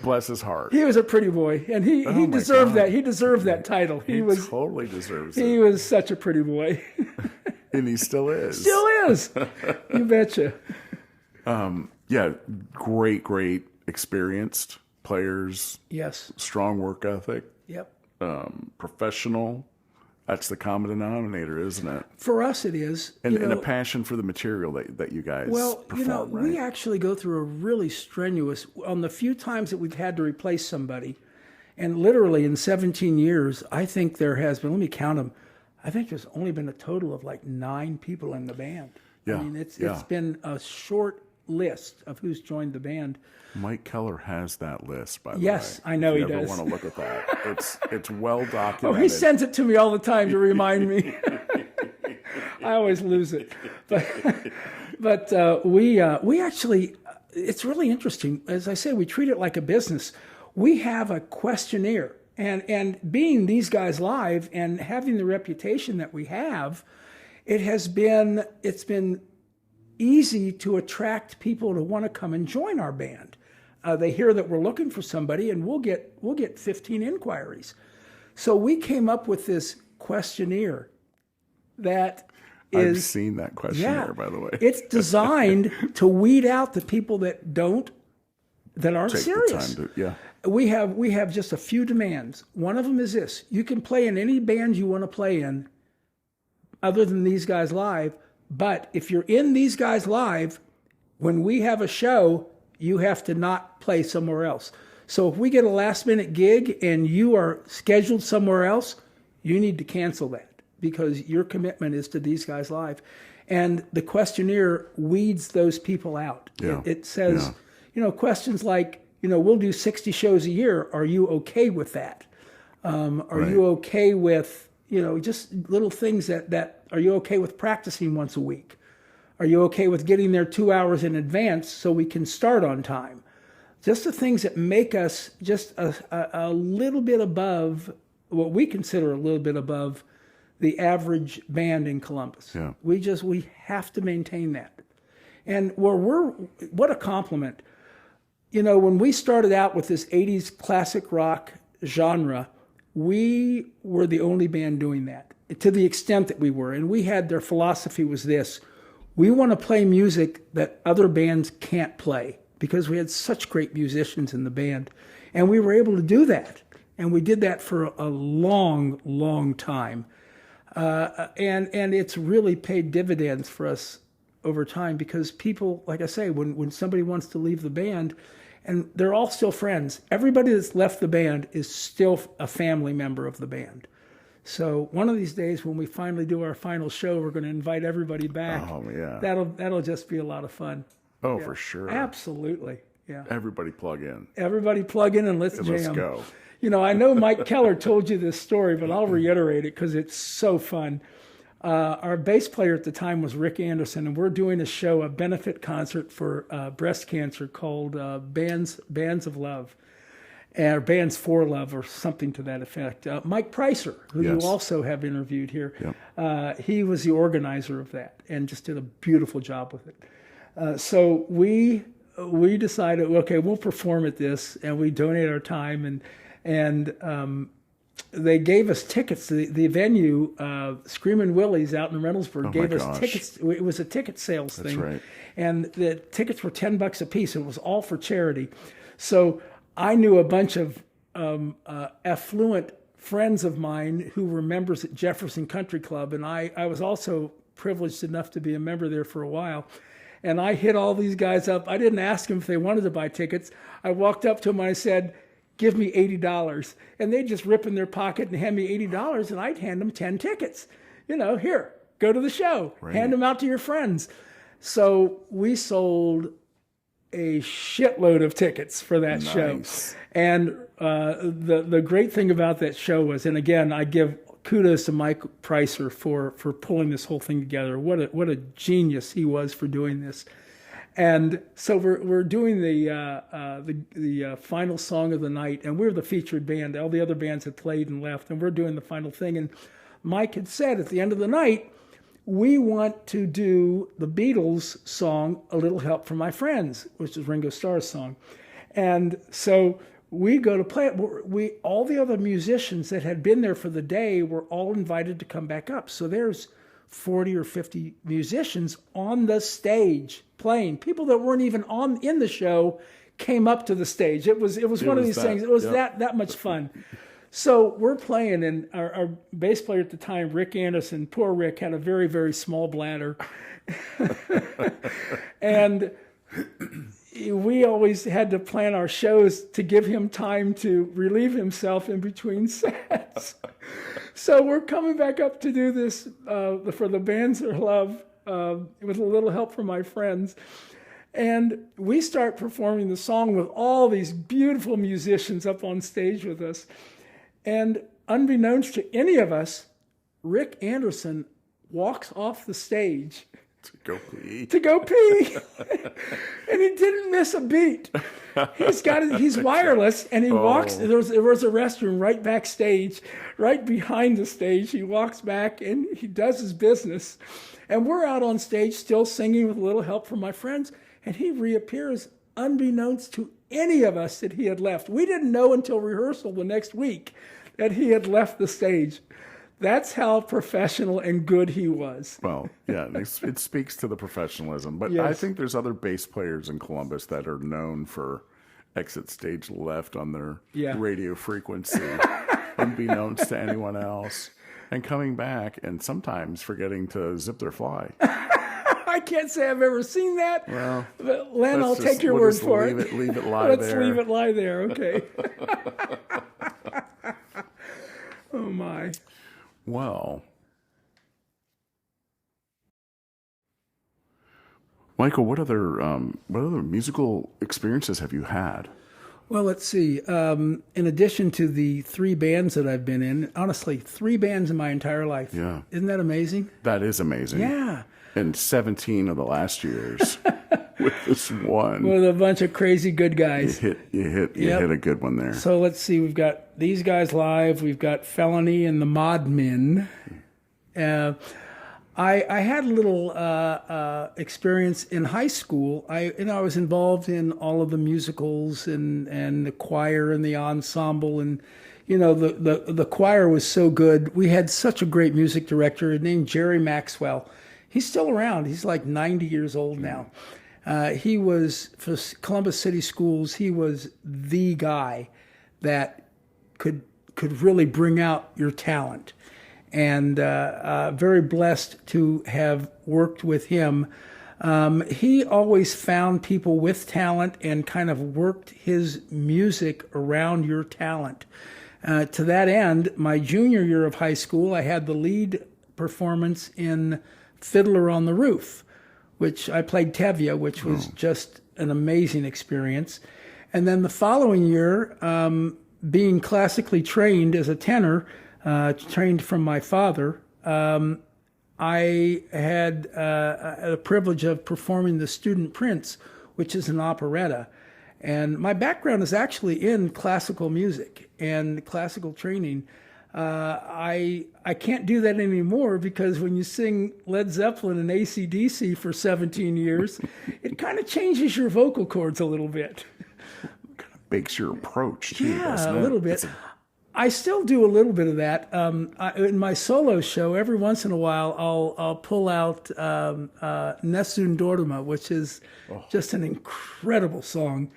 Bless his heart. He was a pretty boy, and he my deserved God. that. He deserved that title. He totally deserves He it. was such a pretty boy. And he still is. Still is. You betcha. Yeah, great, experienced players, Yes. strong work ethic, Yep. professional. That's the common denominator, isn't it? For us, it is. And a passion for the material that you guys perform, right? we actually go through a really strenuous, on the few times that we've had to replace somebody, and literally in 17 years, I think there has been, let me count them, I think there's only been a total of like 9 people in the band. Yeah, I mean, it's yeah. been a short list of who's joined the band. Mike Keller has that list, by the way. Yes, I know if he you ever does. want to look at that. It's well Oh, documented. he sends it to me all the time to remind me. I always lose it. But we actually, it's really interesting. As I say, we treat it like a business. We have a questionnaire. And being these guys live and having the reputation that we have, it's been easy to attract people to want to come and join our band. They hear that we're looking for somebody, and we'll get 15 inquiries. So we came up with this questionnaire, that I've is seen that questionnaire, by the way. It's designed to weed out the people that aren't Take serious. the time to, We have just a few demands. One of them is this: you can play in any band you want to play in, other than These Guys Live. But if you're in These Guys Live, when we have a show, you have to not play somewhere else. So if we get a last minute gig and you are scheduled somewhere else, you need to cancel that because your commitment is to These Guys Live. And the questionnaire weeds those people out. Yeah. It says, questions like, we'll do 60 shows a year. Are you okay with that? Are you okay with, just little things that, are you okay with practicing once a week? Are you okay with getting there 2 hours in advance so we can start on time? Just the things that make us just a little bit above what we consider a little bit above the average band in Columbus. Yeah. We have to maintain that. And what a compliment. When we started out with this 80s classic rock genre, we were the only band doing that to the extent that we were. And their philosophy was this: we want to play music that other bands can't play because we had such great musicians in the band. And we were able to do that. And we did that for a long, long time. And it's really paid dividends for us over time because people, like I say, when somebody wants to leave the band, and they're all still friends, everybody that's left the band is still a family member of the band. So one of these days when we finally do our final show, we're going to invite everybody back. Oh, yeah. That'll just be a lot of fun. Oh, Yeah. for sure. Absolutely. Yeah. Everybody plug in. Everybody plug in and let's jam. Let's go. I know Mike Keller told you this story, but I'll reiterate it because it's so fun. Our bass player at the time was Rick Anderson, and we're doing a benefit concert for breast cancer called Bands of Love, or Bands for Love, or something to that effect. Mike Pricer, who Yes. you also have interviewed here, Yep. he was the organizer of that and just did a beautiful job with it. So we decided, okay, we'll perform at this, and we donate our time, and they gave us tickets. The venue, Screamin' Willie's out in Reynoldsburg, gave us gosh. tickets. It was a ticket sales thing. right. And the tickets were $10 a piece. And it was all for charity. So I knew a bunch of affluent friends of mine who were members at Jefferson Country Club. And I was also privileged enough to be a member there for a while. And I hit all these guys up. I didn't ask them if they wanted to buy tickets. I walked up to them and I said, "Give me $80. And they'd just rip in their pocket and hand me $80, and I'd hand them 10 tickets. Here, go to the show. Right. Hand them out to your friends. So we sold a shitload of tickets for that show. And the great thing about that show was, and again, I give kudos to Mike Pricer for pulling this whole thing together. What a genius he was for doing this. And so we're doing the final song of the night, and we're the featured band. All the other bands had played and left, and we're doing the final thing. And Mike had said at the end of the night, we want to do the Beatles song, "A Little Help from My Friends," which is Ringo Starr's song. And so we go to play it. All the other musicians that had been there for the day were all invited to come back up. So there's 40 or 50 musicians on the stage playing. People that weren't even in the show came up to the stage. It was one of these things. It was that much fun. So we're playing, and our bass player at the time, Rick Anderson, poor Rick, had a very, very small bladder. And we always had to plan our shows to give him time to relieve himself in between sets. So we're coming back up to do this for the Bands of Love with a little help from my friends. And we start performing the song with all these beautiful musicians up on stage with us. And unbeknownst to any of us, Rick Anderson walks off the stage to go pee. And he didn't miss a beat. He's wireless, and he walks. There was a restroom right backstage, right behind the stage. He walks back and he does his business. And we're out on stage still singing with a little help from my friends, and he reappears unbeknownst to any of us that he had left. We didn't know until rehearsal the next week that he had left the stage. That's how professional and good he was. Well, yeah, it speaks to the professionalism. But I Yes. think there's other bass players in Columbus that are known for exit stage left on their Yeah. radio frequency, unbeknownst to anyone else, and coming back and sometimes forgetting to zip their fly. I can't say I've ever seen that. Well, But Len, I'll let's take just- your we'll word just for leave it. Leave it lie Let's there. leave it lie there. Okay. Oh my. Well, Michael, what other musical experiences have you had? Well, let's see. In addition to the 3 bands that I've been in, honestly, 3 bands in my entire life. Yeah. Isn't that amazing? That is amazing. Yeah. And 17 of the last years with this one. With a bunch of crazy good guys. You hit a good one there. So let's see. We've got these guys live. We've got Felony and the Modmen. I had a little experience in high school. I was involved in all of the musicals and the choir and the ensemble, and the choir was so good. We had such a great music director named Jerry Maxwell. He's still around. He's like 90 years old now. He was for Columbus City Schools. He was the guy that could really bring out your talent. And very blessed to have worked with him. He always found people with talent and kind of worked his music around your talent. To that end, my junior year of high school, I had the lead performance in Fiddler on the Roof, which I played Tevye, which was just an amazing experience. And then the following year, being classically trained as a tenor, trained from my father, I had the privilege of performing the Student Prince, which is an operetta. And my background is actually in classical music and classical training. I can't do that anymore because when you sing Led Zeppelin and AC/DC for 17 years, it kind of changes your vocal cords a little bit. Kind of bakes your approach, too, doesn't Yeah, it? a little bit. I still do a little bit of that. In my solo show, every once in a while, I'll pull out Nessun Dorma, which is just an incredible song,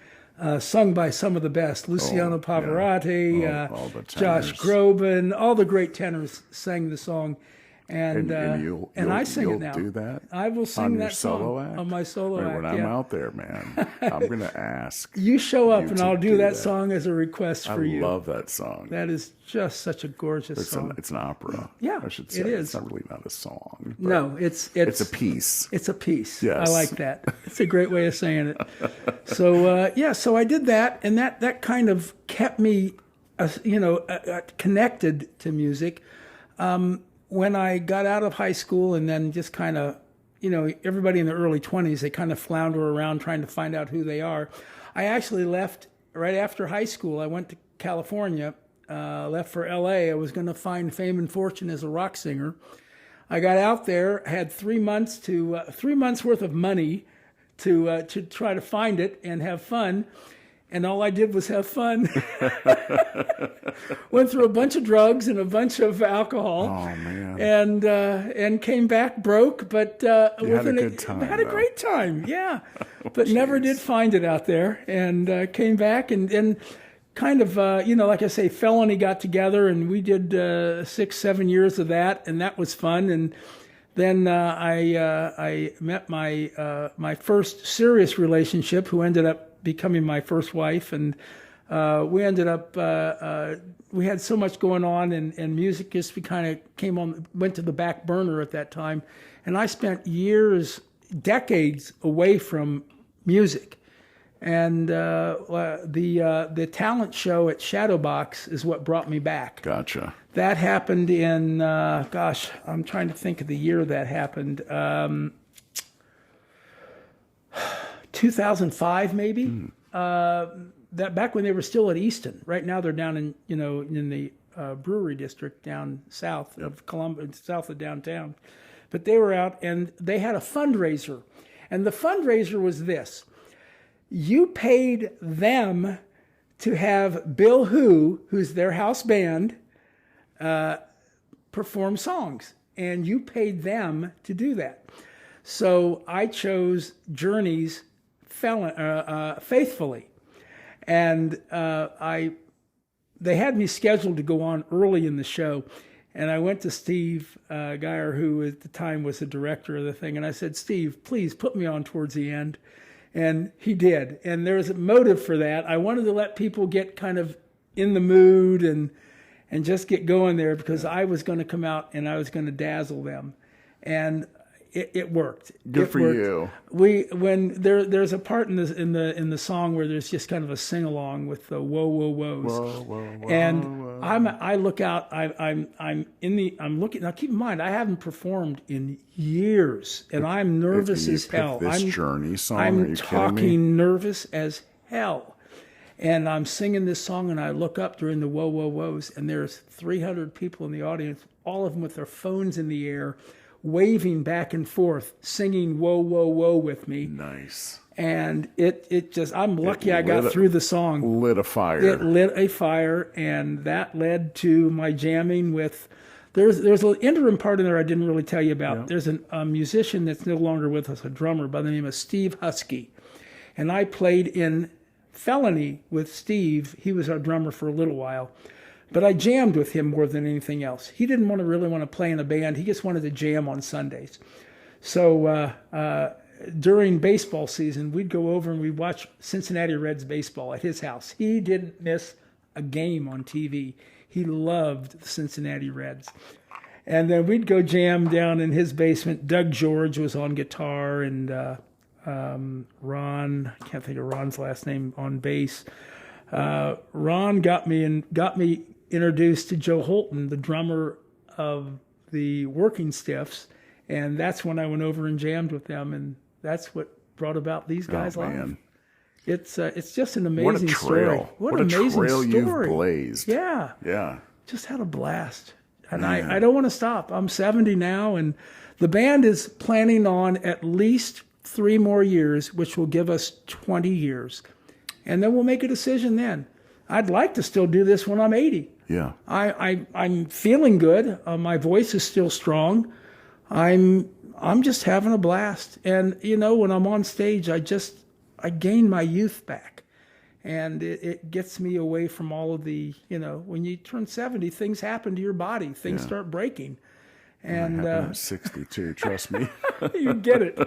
sung by some of the best. Luciano Pavarotti, all the Josh tenors. Groban, all the great tenors sang the song. And you'll I sing it now. do that? I will sing on your that song solo act? on my solo Right, act. when I'm yeah. out there, man, I'm going to ask. You show up you and to I'll do do that that. song as a request I for you. love that song. That is just such a gorgeous It's song. an opera. Yeah, I should say. it is. It's not really not a song. But No, it's it's a piece. It's a piece. Yes. I like that. It's a great way of saying it. So so I did that, and that kind of kept me, connected to music. When I got out of high school, and then just kind of, everybody in their early 20s, they kind of flounder around trying to find out who they are. I actually left right after high school. I went to California, left for LA. I was going to find fame and fortune as a rock singer. I got out there, had 3 months worth of money to try to find it and have fun. And all I did was have fun. Went through a bunch of drugs and a bunch of alcohol. Oh, man. And came back broke, but You had a good time, had a though. great time, yeah. But never did find it out there, and came back and kind of like I say, Felony got together, and we did 6-7 years of that, and that was fun. And then I met my first serious relationship, who ended up becoming my first wife, and we ended up we had so much going on, and music just kind of went to the back burner at that time, and I spent decades away from music, and the talent show at Shadowbox is what brought me back. Gotcha. That happened in I'm trying to think of the year that happened. 2005 maybe. That back when they were still at Easton. Right now they're down in the brewery district down south of Columbus, south of downtown. But they were out and they had a fundraiser, and the fundraiser was this: you paid them to have Bill Who, who's their house band, perform songs, and you paid them to do that. So I chose Journey's Faithfully. And they had me scheduled to go on early in the show. And I went to Steve Geyer, who at the time was the director of the thing. And I said, Steve, please put me on towards the end. And he did. And there's a motive for that. I wanted to let people get kind of in the mood and just get going there, because I was going to come out and I was going to dazzle them. And it worked. Good for you. When there's a part in the song where there's just kind of a sing along with the whoa whoa whoas, Whoa, whoa, whoa, and whoa. I look out. I'm looking now. Keep in mind, I haven't performed in years, and I'm nervous You as hell. picked this Journey song. Are I'm you kidding me? talking nervous as hell. And I'm singing this song, and I look up during the whoa, whoa, whoas, and there's 300 people in the audience, all of them with their phones in the air, waving back and forth, singing whoa, whoa, whoa with me. Nice. And it just, I'm lucky I got through the song. Lit a fire. It lit a fire, and that led to my jamming with, there's an interim part in there I didn't really tell you about. Yeah. There's a musician that's no longer with us, a drummer by the name of Steve Husky. And I played in Felony with Steve. He was our drummer for a little while. But I jammed with him more than anything else. He didn't really want to play in a band. He just wanted to jam on Sundays. So during baseball season, we'd go over and we'd watch Cincinnati Reds baseball at his house. He didn't miss a game on TV. He loved the Cincinnati Reds. And then we'd go jam down in his basement. Doug George was on guitar, and Ron, I can't think of Ron's last name, on bass. Ron got me introduced to Joe Holton, the drummer of the Working Stiffs, and that's when I went over and jammed with them, and that's what brought about these guys live. It's just an amazing story. What an amazing trail you've blazed. Yeah. Just had a blast. And I don't want to stop. I'm 70 now, and the band is planning on at least 3 more years, which will give us 20 years. And then we'll make a decision then. I'd like to still do this when I'm 80. Yeah. I'm feeling good. My voice is still strong. I'm just having a blast. And, when I'm on stage, I gain my youth back. And it gets me away from all of the, when you turn 70, things happen to your body. Things start breaking. And I'm 62, trust me. You get it.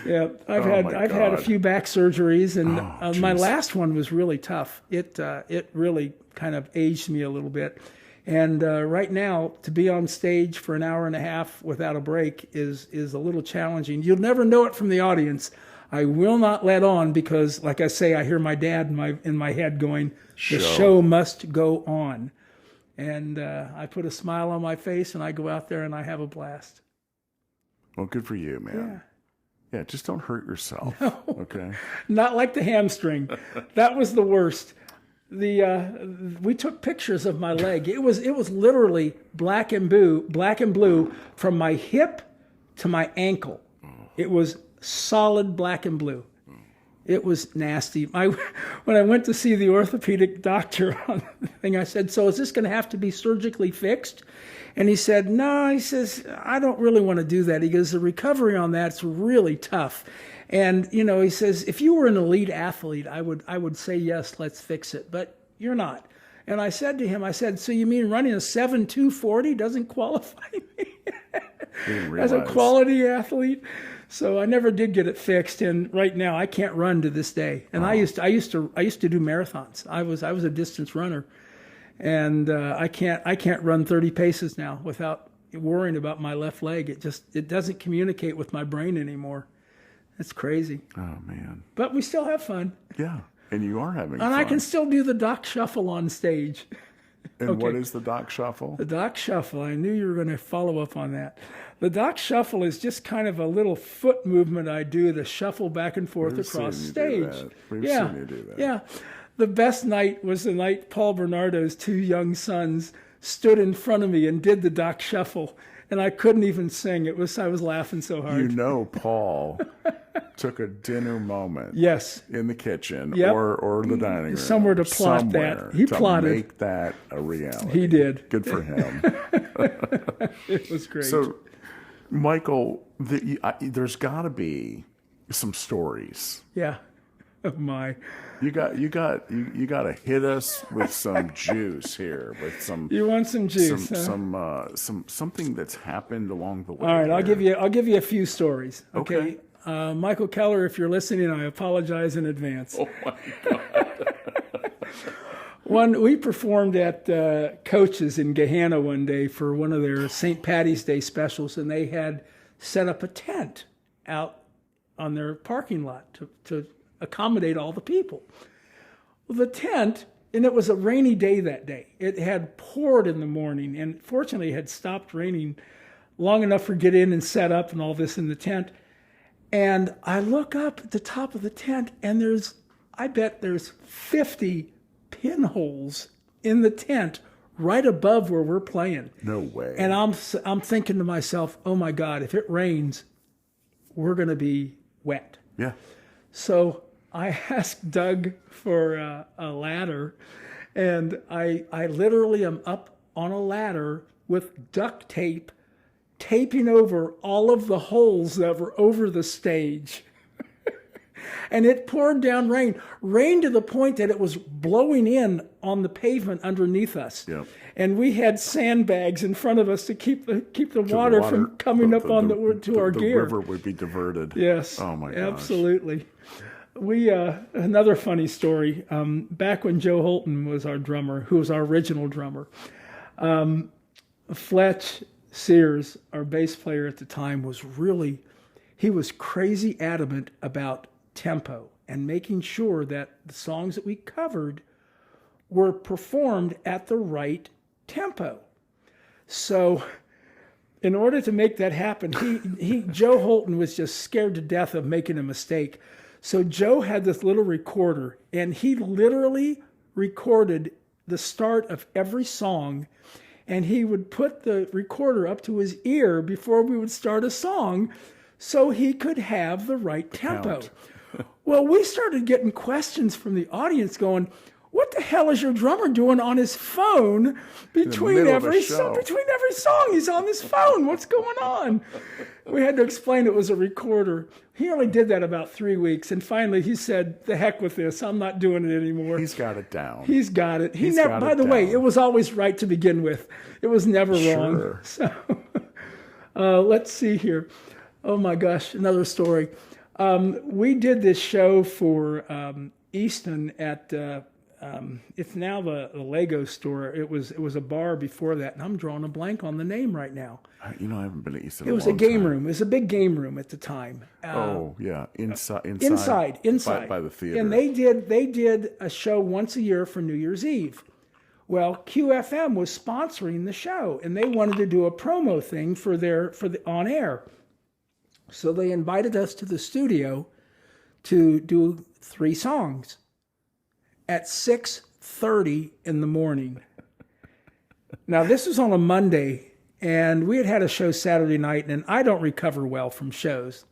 Yeah, I've had a few back surgeries, and my last one was really tough. It really kind of aged me a little bit. And right now, to be on stage for an hour and a half without a break is a little challenging. You'll never know it from the audience. I will not let on, because, like I say, I hear my dad in my head going, "The show must go on." And I put a smile on my face, and I go out there and I have a blast. Well, good for you, man. Yeah, just don't hurt yourself. No. Okay. Not like the hamstring. That was the worst. We took pictures of my leg. It was literally black and blue from my hip to my ankle. It was solid black and blue. It was nasty. When I went to see the orthopedic doctor on the thing, I said, "So is this going to have to be surgically fixed?" And he said, "No." He says, "I don't really want to do that." He goes, "The recovery on that's really tough." And, he says, "If you were an elite athlete, I would say, yes, let's fix it. But you're not." And I said to him, "So you mean running a 7.240 doesn't qualify me as a quality athlete?" So I never did get it fixed, and right now I can't run to this day. And I used to do marathons. I was a distance runner, and I can't run 30 paces now without worrying about my left leg. It doesn't communicate with my brain anymore. It's crazy. Oh man! But we still have fun. Yeah, and you are having fun. And I can still do the Doc Shuffle on stage. And what is the Doc Shuffle? The Doc Shuffle. I knew you were going to follow up on that. The Doc Shuffle is just kind of a little foot movement I do to shuffle back and forth across stage. We've seen you do that. Yeah. The best night was the night Paul Bernardo's 2 young sons stood in front of me and did the Doc Shuffle. and I couldn't even sing. I was laughing so hard. You know, Paul took a dinner moment. Yes. In the kitchen Yep. or the dining room. Somewhere to plot that. He to plotted. make that a reality. He did. Good for him. It was great. So, Michael, there's got to be some stories. Yeah. Oh my. You got to hit us with some juice here, with some. You want some juice? Something that's happened along the way. All right, here. I'll give you a few stories. Okay. Michael Keller, if you're listening, I apologize in advance. Oh my God. We performed at Coach's in Gahanna one day for one of their St. Patty's Day specials, and they had set up a tent out on their parking lot to accommodate all the people. Well, the tent, and it was a rainy day that day. It had poured in the morning, and fortunately it had stopped raining long enough for get in and set up and all this in the tent. And I look up at the top of the tent, and I bet there's 50 pinholes in the tent right above where we're playing. No way. And I'm thinking to myself, oh my God, if it rains, we're going to be wet. Yeah. So I asked Doug for a ladder, and I literally am up on a ladder with duct tape, taping over all of the holes that were over the stage. And it poured down rain to the point that it was blowing in on the pavement underneath us. Yep. And we had sandbags in front of us to keep the water from coming up on to our gear. The river would be diverted. Yes. Oh my gosh. Absolutely. We another funny story. Back when Joe Holton was our drummer, who was our original drummer, Fletch Sears, our bass player at the time, he was crazy adamant about tempo and making sure that the songs that we covered were performed at the right tempo. So in order to make that happen, Joe Holton was just scared to death of making a mistake. So Joe had this little recorder, and he literally recorded the start of every song, and he would put the recorder up to his ear before we would start a song so he could have the right tempo. Well, we started getting questions from the audience going, what the hell is your drummer doing on his phone between every song? He's on his phone. What's going on? We had to explain it was a recorder. He only did that about 3 weeks, and finally he said, the heck with this. I'm not doing it anymore. He's got it down. He's got it. By the way, it was always right to begin with. It was never wrong. So let's see here. Oh my gosh, another story. We did this show for Easton at it's now the Lego store. It was a bar before that, and I'm drawing a blank on the name right now. I haven't been to Easton. It was a game room. It was a big game room at the time. Inside by the theater. And they did a show once a year for New Year's Eve. Well, QFM was sponsoring the show, and they wanted to do a promo thing for the on air. So they invited us to the studio to do 3 songs at 6:30 in the morning. Now, this was on a Monday, and we had a show Saturday night, and I don't recover well from shows.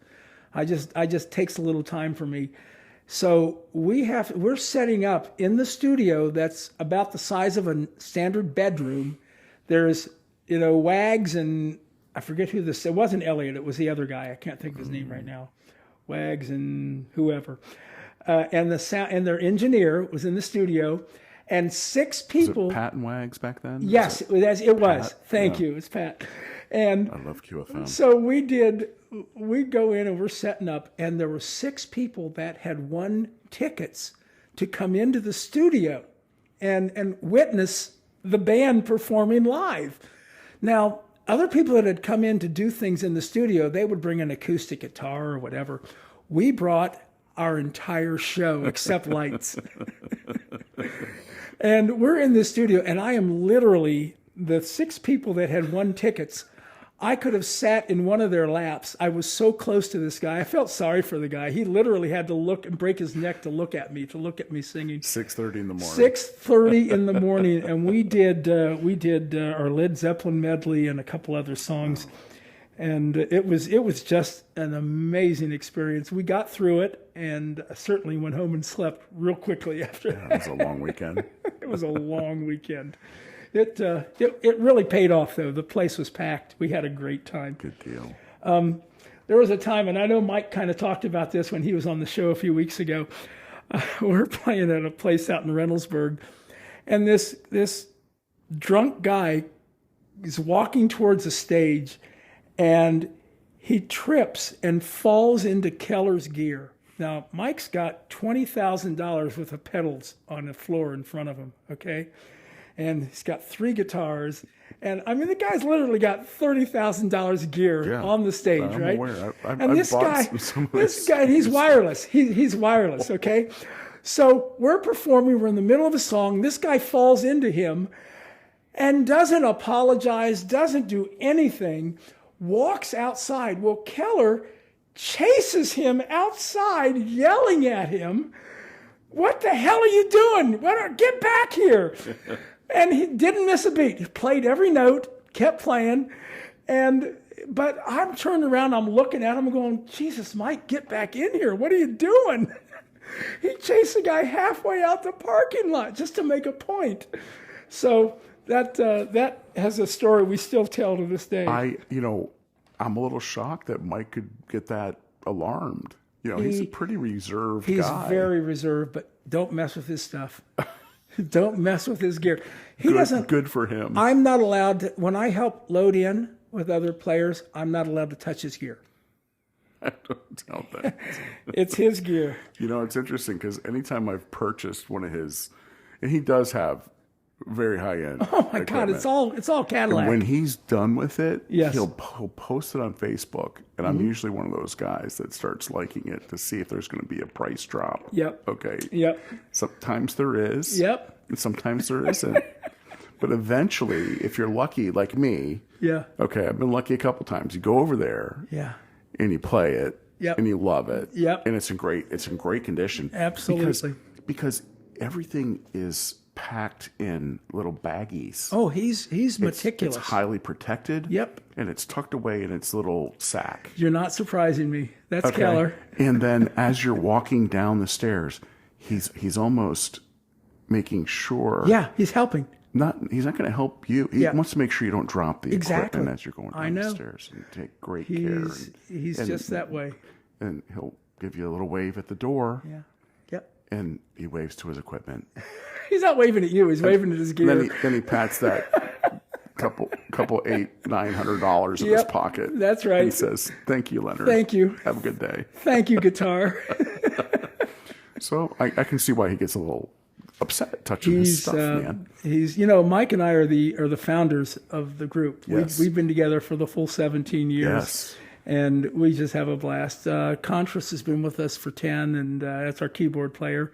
I just takes a little time for me. So we're setting up in the studio that's about the size of a standard bedroom. There's, Wags and I forget who this. It wasn't Elliot. It was the other guy. I can't think of his name right now. Wags and whoever, and the sound and their engineer was in the studio, and 6 people. Was it Pat and Wags back then? Yes, it was. Thank you. It's Pat. And I love QFM. So we go in and we're setting up, and there were 6 people that had won tickets to come into the studio and witness the band performing live. Now, other people that had come in to do things in the studio, they would bring an acoustic guitar or whatever. We brought our entire show except lights. And we're in the studio, and I am literally, the 6 people that had won tickets, I could have sat in one of their laps. I was so close to this guy. I felt sorry for the guy. He literally had to look and break his neck to look at me singing. 6:30 in the morning. 6:30 in the morning, and we did our Led Zeppelin medley and a couple other songs, and it was just an amazing experience. We got through it, and certainly went home and slept real quickly after. Yeah, it was a long weekend. It was a long weekend. It really paid off, though. The place was packed. We had a great time. Good deal. There was a time, and I know Mike kind of talked about this when he was on the show a few weeks ago. We were playing at a place out in Reynoldsburg, and this drunk guy is walking towards the stage, and he trips and falls into Keller's gear. Now, Mike's got $20,000 worth of pedals on the floor in front of him, okay? And he's got 3 guitars. And, I mean, the guy's literally got $30,000 gear on the stage, I'm right? aware. And this guy, he's wireless. He's wireless, okay? So we're performing. We're in the middle of a song. This guy falls into him and doesn't apologize, doesn't do anything, walks outside. Well, Keller chases him outside, yelling at him, "What the hell are you doing? Get back here!" And he didn't miss a beat. He played every note, kept playing, but I'm turning around, I'm looking at him, going, "Jesus, Mike, get back in here! What are you doing?" He chased the guy halfway out the parking lot just to make a point. So that has a story we still tell to this day. I'm a little shocked that Mike could get that alarmed. He's a pretty reserved guy. He's very reserved, but don't mess with his stuff. Don't mess with his gear. He doesn't. Good for him. I'm not allowed to, when I help load in with other players, I'm not allowed to touch his gear. I don't tell that. It's his gear. It's interesting because anytime I've purchased one of his, and he does have very high end. Oh my God! It's all Cadillac. And when he's done with it, yes, he'll post it on Facebook, and I'm usually one of those guys that starts liking it to see if there's going to be a price drop. Yep. Okay. Yep. Sometimes there is. Yep. And sometimes there isn't. But eventually, if you're lucky like me, okay, I've been lucky a couple times. You go over there, and you play it, and you love it, and it's in great condition. Absolutely. Because everything is packed in little baggies. Oh, he's meticulous. It's highly protected. Yep. And it's tucked away in its little sack. You're not surprising me. That's Keller. And then as you're walking down the stairs, he's almost making sure. Yeah, he's helping. He's not going to help you. He wants to make sure you don't drop the equipment as you're going down the stairs. And take great care. He's just that way. And he'll give you a little wave at the door. Yeah. Yep. And he waves to his equipment. He's not waving at you. He's waving at his gear. Then he pats that couple $800-900 in his pocket. That's right. And he says, "Thank you, Leonard. Thank you. Have a good day. Thank you, guitar." So I can see why he gets a little upset touching his stuff, man. He's Mike and I are the founders of the group. Yes. We've been together for the full 17 years. Yes. And we just have a blast. Contras has been with us for 10, and that's our keyboard player.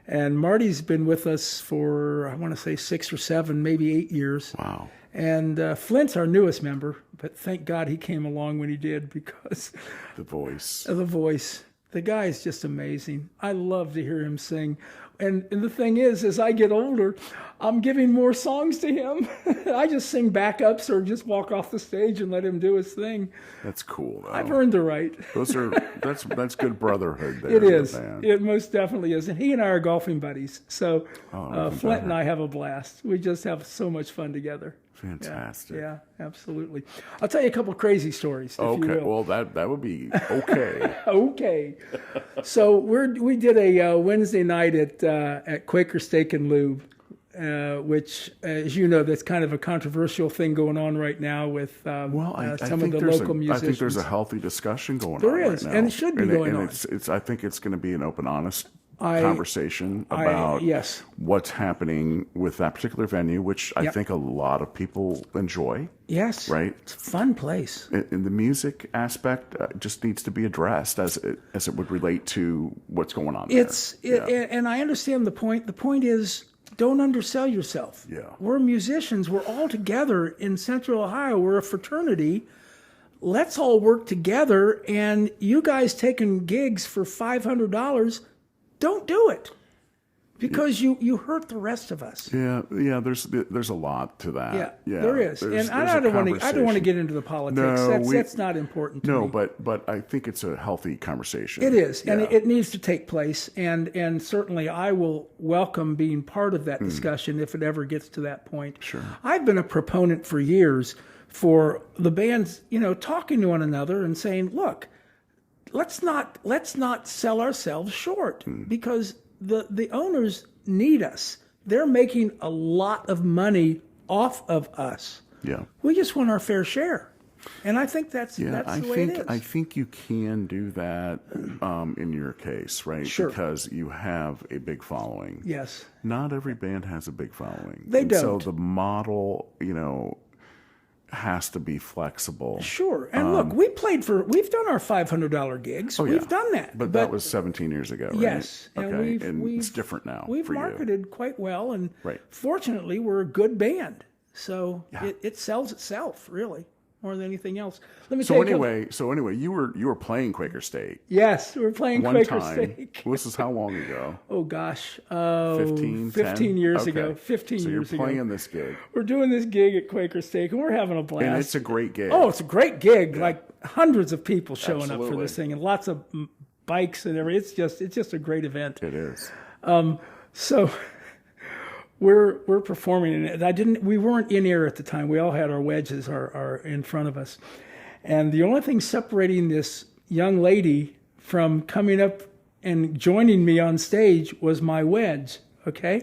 And Marty's been with us for, I want to say 6 or 7, maybe 8 years. Wow. And Flint's our newest member, but thank God he came along when he did, because the voice. The voice. The guy is just amazing. I love to hear him sing. And the thing is, as I get older, I'm giving more songs to him. I just sing backups or just walk off the stage and let him do his thing. That's cool, though. I've earned the right. That's good brotherhood there. It is. Man. It most definitely is. And he and I are golfing buddies. So Flint and I have a blast. We just have so much fun together. Fantastic. Yeah, absolutely. I'll tell you a couple crazy stories. Okay. Well, that would be okay. Okay. So we did a Wednesday night at Quaker Steak and Lube, which, as you know, that's kind of a controversial thing going on right now with some of the local musicians. I think there's a healthy discussion going on. There is, right now. and it should be going on. I think it's going to be an open, honest conversation about what's happening with that particular venue, which I think a lot of people enjoy. Yes. Right? It's a fun place. And the music aspect just needs to be addressed as it would relate to what's going on there. And I understand the point. The point is, don't undersell yourself. Yeah. We're musicians. We're all together in Central Ohio. We're a fraternity. let's all work together, and you guys taking gigs for $500, don't do it. Because you hurt the rest of us. Yeah. There's a lot to that. Yeah, there is, and I don't want to get into the politics. That's not important to me. But I think it's a healthy conversation. It is, and it needs to take place, and certainly I will welcome being part of that discussion if it ever gets to that point. Sure. I've been a proponent for years for the bands, talking to one another and saying, look, let's not sell ourselves short because the owners need us. They're making a lot of money off of us. Yeah. We just want our fair share. And I think that's the way it is. I think you can do that in your case, right? Sure. Because you have a big following. Yes. Not every band has a big following. They don't. So the model, has to be flexible. Sure. And look, we've done our $500 gigs. Oh, yeah. We've done that. But that was 17 years ago, right? Yes. And okay. And it's different now. We've for marketed you. quite well, and right. Fortunately, we're a good band. So it sells itself, really, more than anything else. Let me So anyway, you were playing Quaker State. Yes, we were playing One Quaker time. State. This is how long ago? Oh, gosh. 15 years okay. ago. 15 so years ago. you're playing this gig. We're doing this gig at Quaker State, and we're having a blast. And it's a great gig. Oh, it's a great gig. Yeah. Like hundreds of people showing up for Absolutely. this thing, and lots of bikes and everything. It's just a great event. It is. So we're performing, and we weren't in air at the time. We all had our wedges are in front of us, and the only thing separating this young lady from coming up and joining me on stage was my wedge. Okay.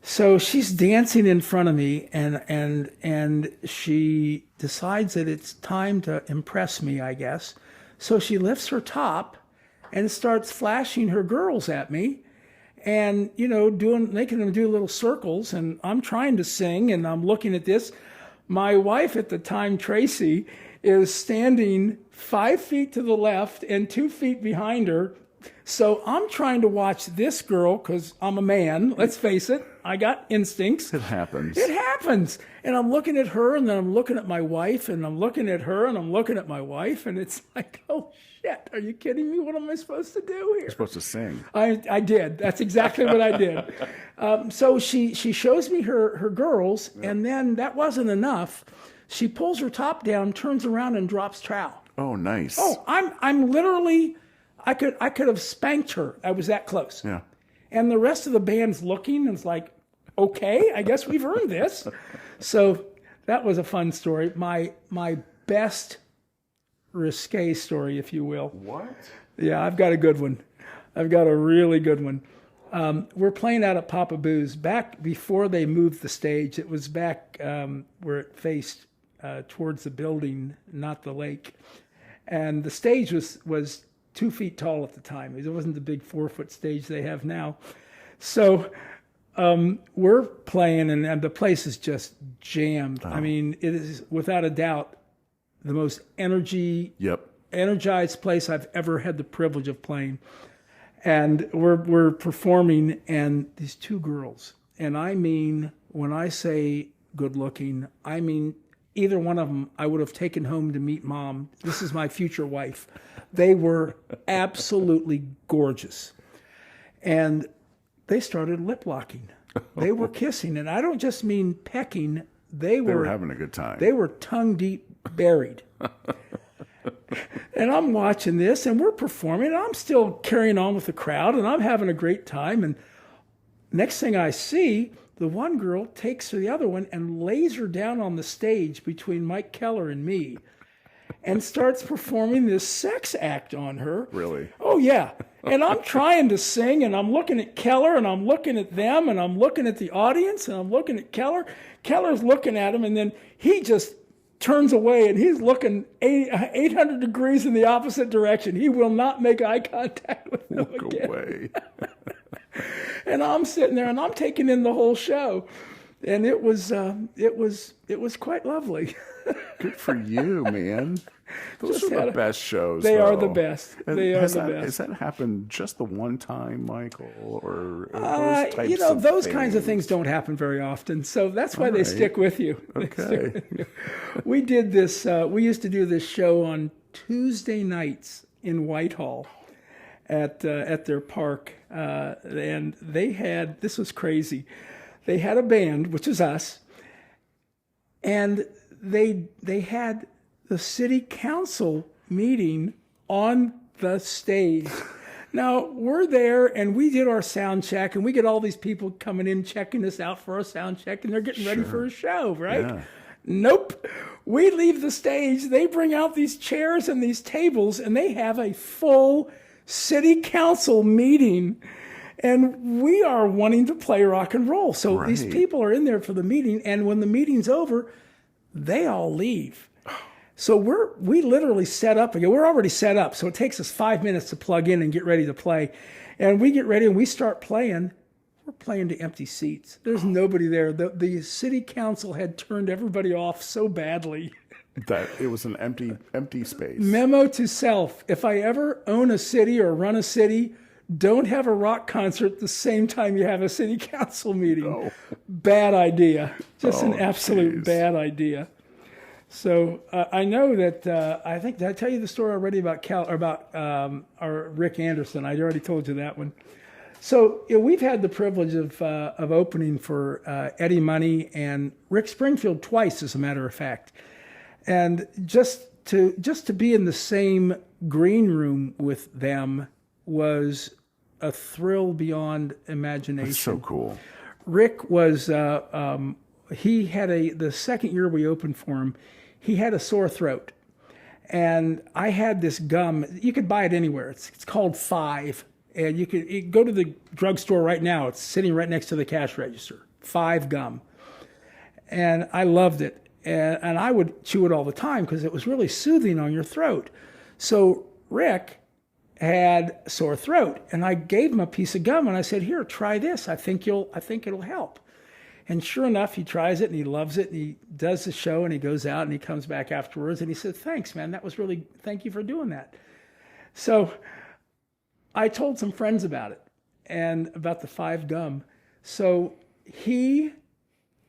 So she's dancing in front of me, and she decides that it's time to impress me, I guess. So she lifts her top and starts flashing her girls at me, and making them do little circles. And I'm trying to sing, and I'm looking at this. My wife at the time, Tracy, is standing 5 feet to the left and 2 feet behind her. So I'm trying to watch this girl because I'm a man. Let's face it. I got instincts. It happens. And I'm looking at her, and then I'm looking at my wife, and I'm looking at her, and I'm looking at my wife. And it's like, oh, shit. Are you kidding me? What am I supposed to do here? You're supposed to sing. I did. That's exactly what I did. So she shows me her girls, and then that wasn't enough. She pulls her top down, turns around, and drops trowel. Oh, nice. Oh, I'm literally, I could have spanked her. I was that close. Yeah. And the rest of the band's looking, and it's like, okay, I guess we've earned this. So that was a fun story. My best risque story, if you will. What? Yeah, I've got a good one. I've got a really good one. We're playing out at Papa Boo's back before they moved the stage. It was back where it faced towards the building, not the lake. And the stage was 2 feet tall at the time. It wasn't the big 4-foot stage they have now. So we're playing, and the place is just jammed. I mean, it is without a doubt the most energized place I've ever had the privilege of playing. And we're performing, and these two girls, and I mean, when I say good looking, I mean either one of them I would have taken home to meet mom. This is my future wife. They were absolutely gorgeous. And they started lip locking. They were kissing, and I don't just mean pecking. They were having a good time. They were tongue deep buried. And I'm watching this, and we're performing, and I'm still carrying on with the crowd, and I'm having a great time. And next thing I see, the one girl takes the other one and lays her down on the stage between Mike Keller and me and starts performing this sex act on her. Really? Oh, yeah. And I'm trying to sing, and I'm looking at Keller, and I'm looking at them, and I'm looking at the audience, and I'm looking at Keller. Keller's looking at him, and then he just turns away, and he's looking 800 degrees in the opposite direction. He will not make eye contact with them again. Away. And I'm sitting there, and I'm taking in the whole show. and it was quite lovely. Good for you, man. Those Just are had the a- best shows. They are the though. best. And They are has the that, best. Has that happened just the one time, Michael, or those types You know, of those kinds of things don't happen very often, so that's why they right. stick with you. Okay. We did this. We used to do this show on Tuesday nights in Whitehall at their park, and they had, this was crazy. They had a band, which is us, and they had the city council meeting on the stage. Now, we're there, and we did our sound check, and we get all these people coming in, checking us out for our sound check, and they're getting ready for a show, right? Yeah. Nope. We leave the stage, they bring out these chairs and these tables, and they have a full city council meeting, and we are wanting to play rock and roll. So these Right. people are in there for the meeting, and when the meeting's over, they all leave. So we literally set up again. We're already set up, so it takes us 5 minutes to plug in and get ready to play. And we get ready and we start playing. We're playing to empty seats. There's nobody there. The city council had turned everybody off so badly. That it was an empty space. Memo to self: if I ever own a city or run a city, don't have a rock concert the same time you have a city council meeting. Oh. Bad idea. Just an Oh, absolute geez. bad idea. So I know that I think, did I tell you the story already about our Rick Anderson? I already told you that one. So we've had the privilege of opening for Eddie Money and Rick Springfield twice, as a matter of fact, and just to be in the same green room with them was a thrill beyond imagination. It's so cool. Rick was he had the second year we opened for him, he had a sore throat, and I had this gum. You could buy it anywhere. It's called Five, and you could go to the drugstore right now. It's sitting right next to the cash register. Five gum, and I loved it, and I would chew it all the time because it was really soothing on your throat. So Rick had sore throat, and I gave him a piece of gum, and I said, "Here, try this. I think it'll help." And sure enough, he tries it and he loves it, and he does the show and he goes out and he comes back afterwards and he said, "Thanks, man. Thank you for doing that." So I told some friends about it and about the Five gum. So he,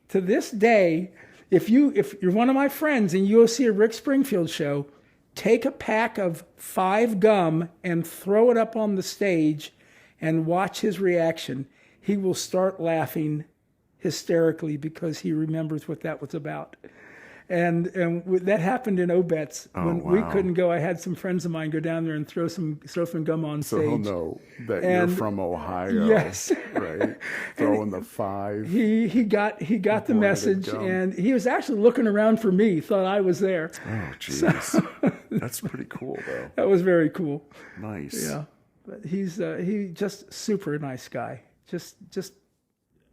to this day, if you're one of my friends and you go see a Rick Springfield show, take a pack of Five gum and throw it up on the stage and watch his reaction. He will start laughing hysterically because he remembers what that was about. And that happened in Obetz. When we wow. couldn't go, I had some friends of mine go down there and throw some gum on So stage. he'll know that And- you're from Ohio. Yes. Right? Throwing the Five. He got the Boy, message, gum. and he was actually looking around for me, thought I was there. Oh, jeez. That's pretty cool, though. That was very cool. Nice. Yeah. But he just super nice guy. Just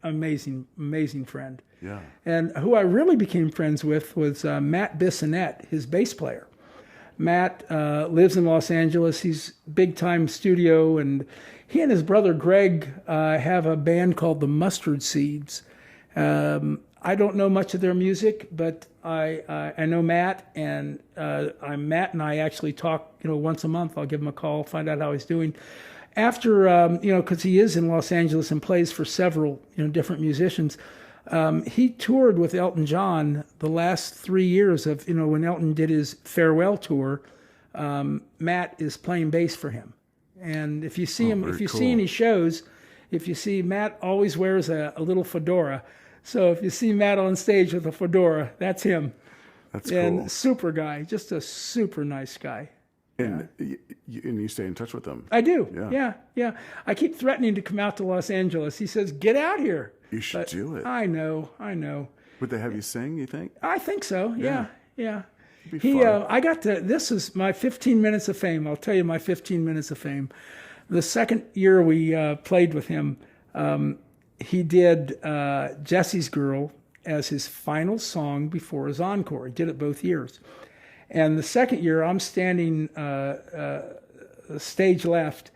amazing friend. Yeah. And who I really became friends with was Matt Bissonette, his bass player. Matt lives in Los Angeles. He's big time studio, and he and his brother Greg have a band called the Mustard Seeds. I don't know much of their music, but I know Matt, and Matt and I actually talk once a month. I'll give him a call, find out how he's doing. After because he is in Los Angeles and plays for several different musicians. He toured with Elton John the last 3 years of when Elton did his farewell tour. Matt is playing bass for him, and if you see him, if you see any shows, if you see Matt always wears a little fedora. So if you see Matt on stage with a fedora, that's him. That's And cool. super guy, just a super nice guy. And you stay in touch with them. I do. Yeah. Yeah. I keep threatening to come out to Los Angeles. He says, "Get out here." You should do it. I know. Would they have you sing, you think? I think so. Yeah. Be He, fun. this is my 15 minutes of fame. I'll tell you my 15 minutes of fame. The second year we played with him, he did Jesse's Girl as his final song before his encore. He did it both years. And the second year, I'm standing stage left,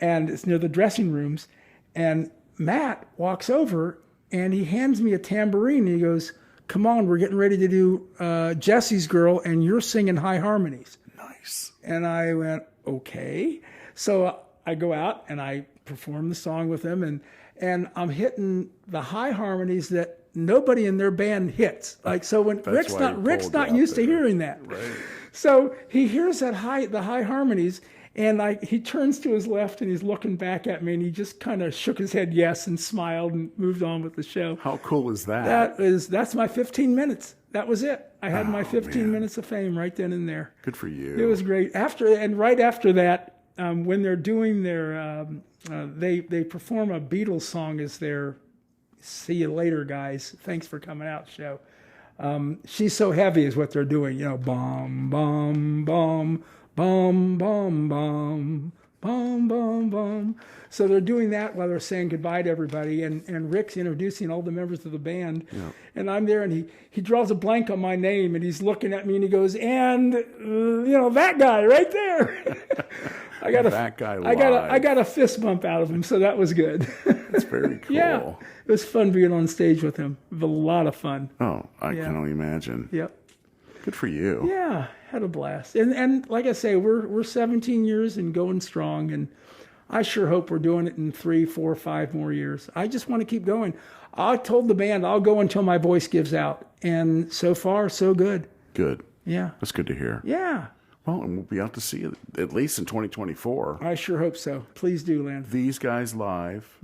and it's near the dressing rooms, and Matt walks over and he hands me a tambourine. And he goes, "Come on, we're getting ready to do Jesse's Girl, and you're singing high harmonies." Nice. And I went, "Okay." So I go out and I perform the song with him, and I'm hitting the high harmonies that nobody in their band hits. Like, so when Rick's not used to hearing that. Right. So he hears the high harmonies, and he turns to his left and he's looking back at me, and he just kind of shook his head yes and smiled and moved on with the show. How cool is that? That's my 15 minutes. That was it. I had my 15 minutes of fame right then and there. Good for you. It was great. Right after that, when they're doing their, they perform a Beatles song as their "See you later, guys. Thanks for coming out" show. She's So Heavy is what they're doing. You know, bum bum bum bum bum bum bum bum bum. So they're doing that while they're saying goodbye to everybody, and Rick's introducing all the members of the band, and I'm there, and he draws a blank on my name, and he's looking at me, and he goes, "And that guy right there." I got that guy live. I got a fist bump out of him, so that was good. That's very cool. Yeah, it was fun being on stage with him. It was a lot of fun. Oh, I can only imagine. Yep. Good for you. Yeah, had a blast. And like I say, we're 17 years and going strong, and I sure hope we're doing it in 3, 4, 5 more years. I just want to keep going. I told the band I'll go until my voice gives out, and so far so good. Good. Yeah. That's good to hear. Yeah. Well, and we'll be out to see you at least in 2024. I sure hope so. Please do, Len. These guys live.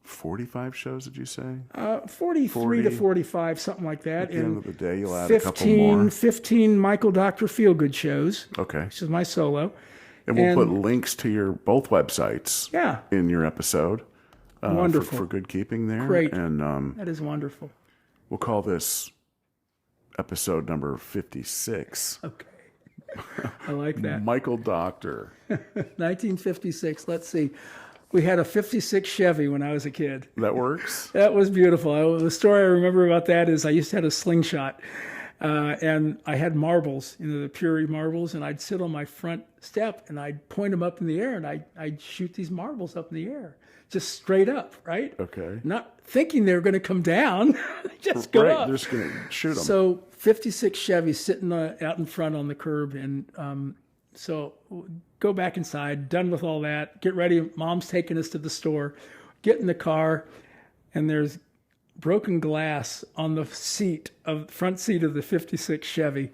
45 shows, did you say? 43 to 45, something like that. At the end of the day, you'll add a couple more. 15 Michael Doctor Feelgood shows. Okay. Which is my solo. And we'll put links to your both websites in your episode. Wonderful. For good keeping there. Great. And that is wonderful. we'll call this episode number 56. Okay. I like that. Michael Doctor. 1956. Let's see. We had a 56 Chevy when I was a kid. That works? That was beautiful. The story I remember about that is I used to have a slingshot, and I had marbles, the Puri marbles, and I'd sit on my front step and I'd point them up in the air, and I'd shoot these marbles up in the air, just straight up, right? Okay. Not thinking they were going to come down, just go up. They're just going to shoot them. So 56 Chevy sitting out in front on the curb, and so go back inside, done with all that, get ready. Mom's taking us to the store, get in the car, and there's broken glass on the front seat of the 56 Chevy.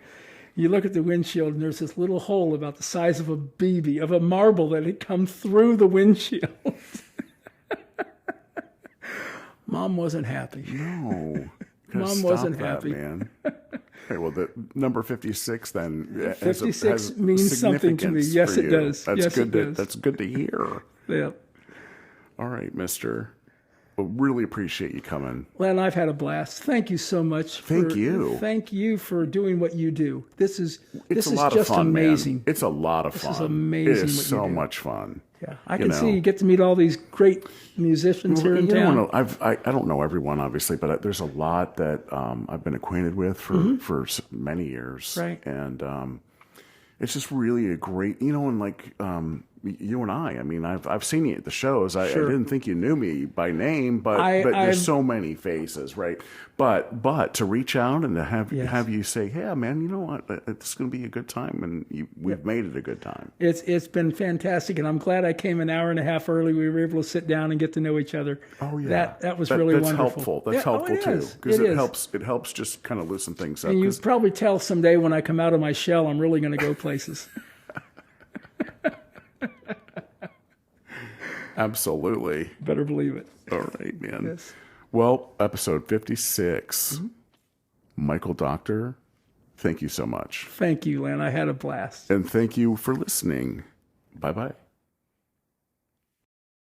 You look at the windshield, and there's this little hole about the size of a BB, of a marble that had come through the windshield. Mom wasn't happy. No. Mom wasn't happy. Man. Okay, well, the number 56 then 56 has means something to me. significance Yes, for it you. does. That's Yes, good. it does. That's good to hear. Yeah. All right, Mister. Well, really appreciate you coming. Len, I've had a blast. Thank you so much. Thank you. Thank you for doing what you do. This is It's a just lot of fun, amazing. man. It's a lot of fun. This is amazing. It is what you so do. much fun. Yeah, I can see you get to meet all these great musicians here in You town. know, I don't know everyone, obviously, but there's a lot that I've been acquainted with for many years. Right. And it's just really a great, and like you and I mean, I've seen you at the shows. I didn't think you knew me by name, but there's so many faces, right? But to reach out and to have you say, "Hey, man, you know what? It's going to be a good time," and we've made it a good time. It's been fantastic, and I'm glad I came an hour and a half early. We were able to sit down and get to know each other. Oh yeah, that was really that's wonderful. Helpful. That's helpful too, because it helps just kind of loosen things up. And you probably tell someday when I come out of my shell, I'm really going to go places. Absolutely. Better believe it. All right, man. Yes. Well, episode 56. Michael Doctor, thank you so much. Thank you, Len. I had a blast. And thank you for listening. Bye-bye.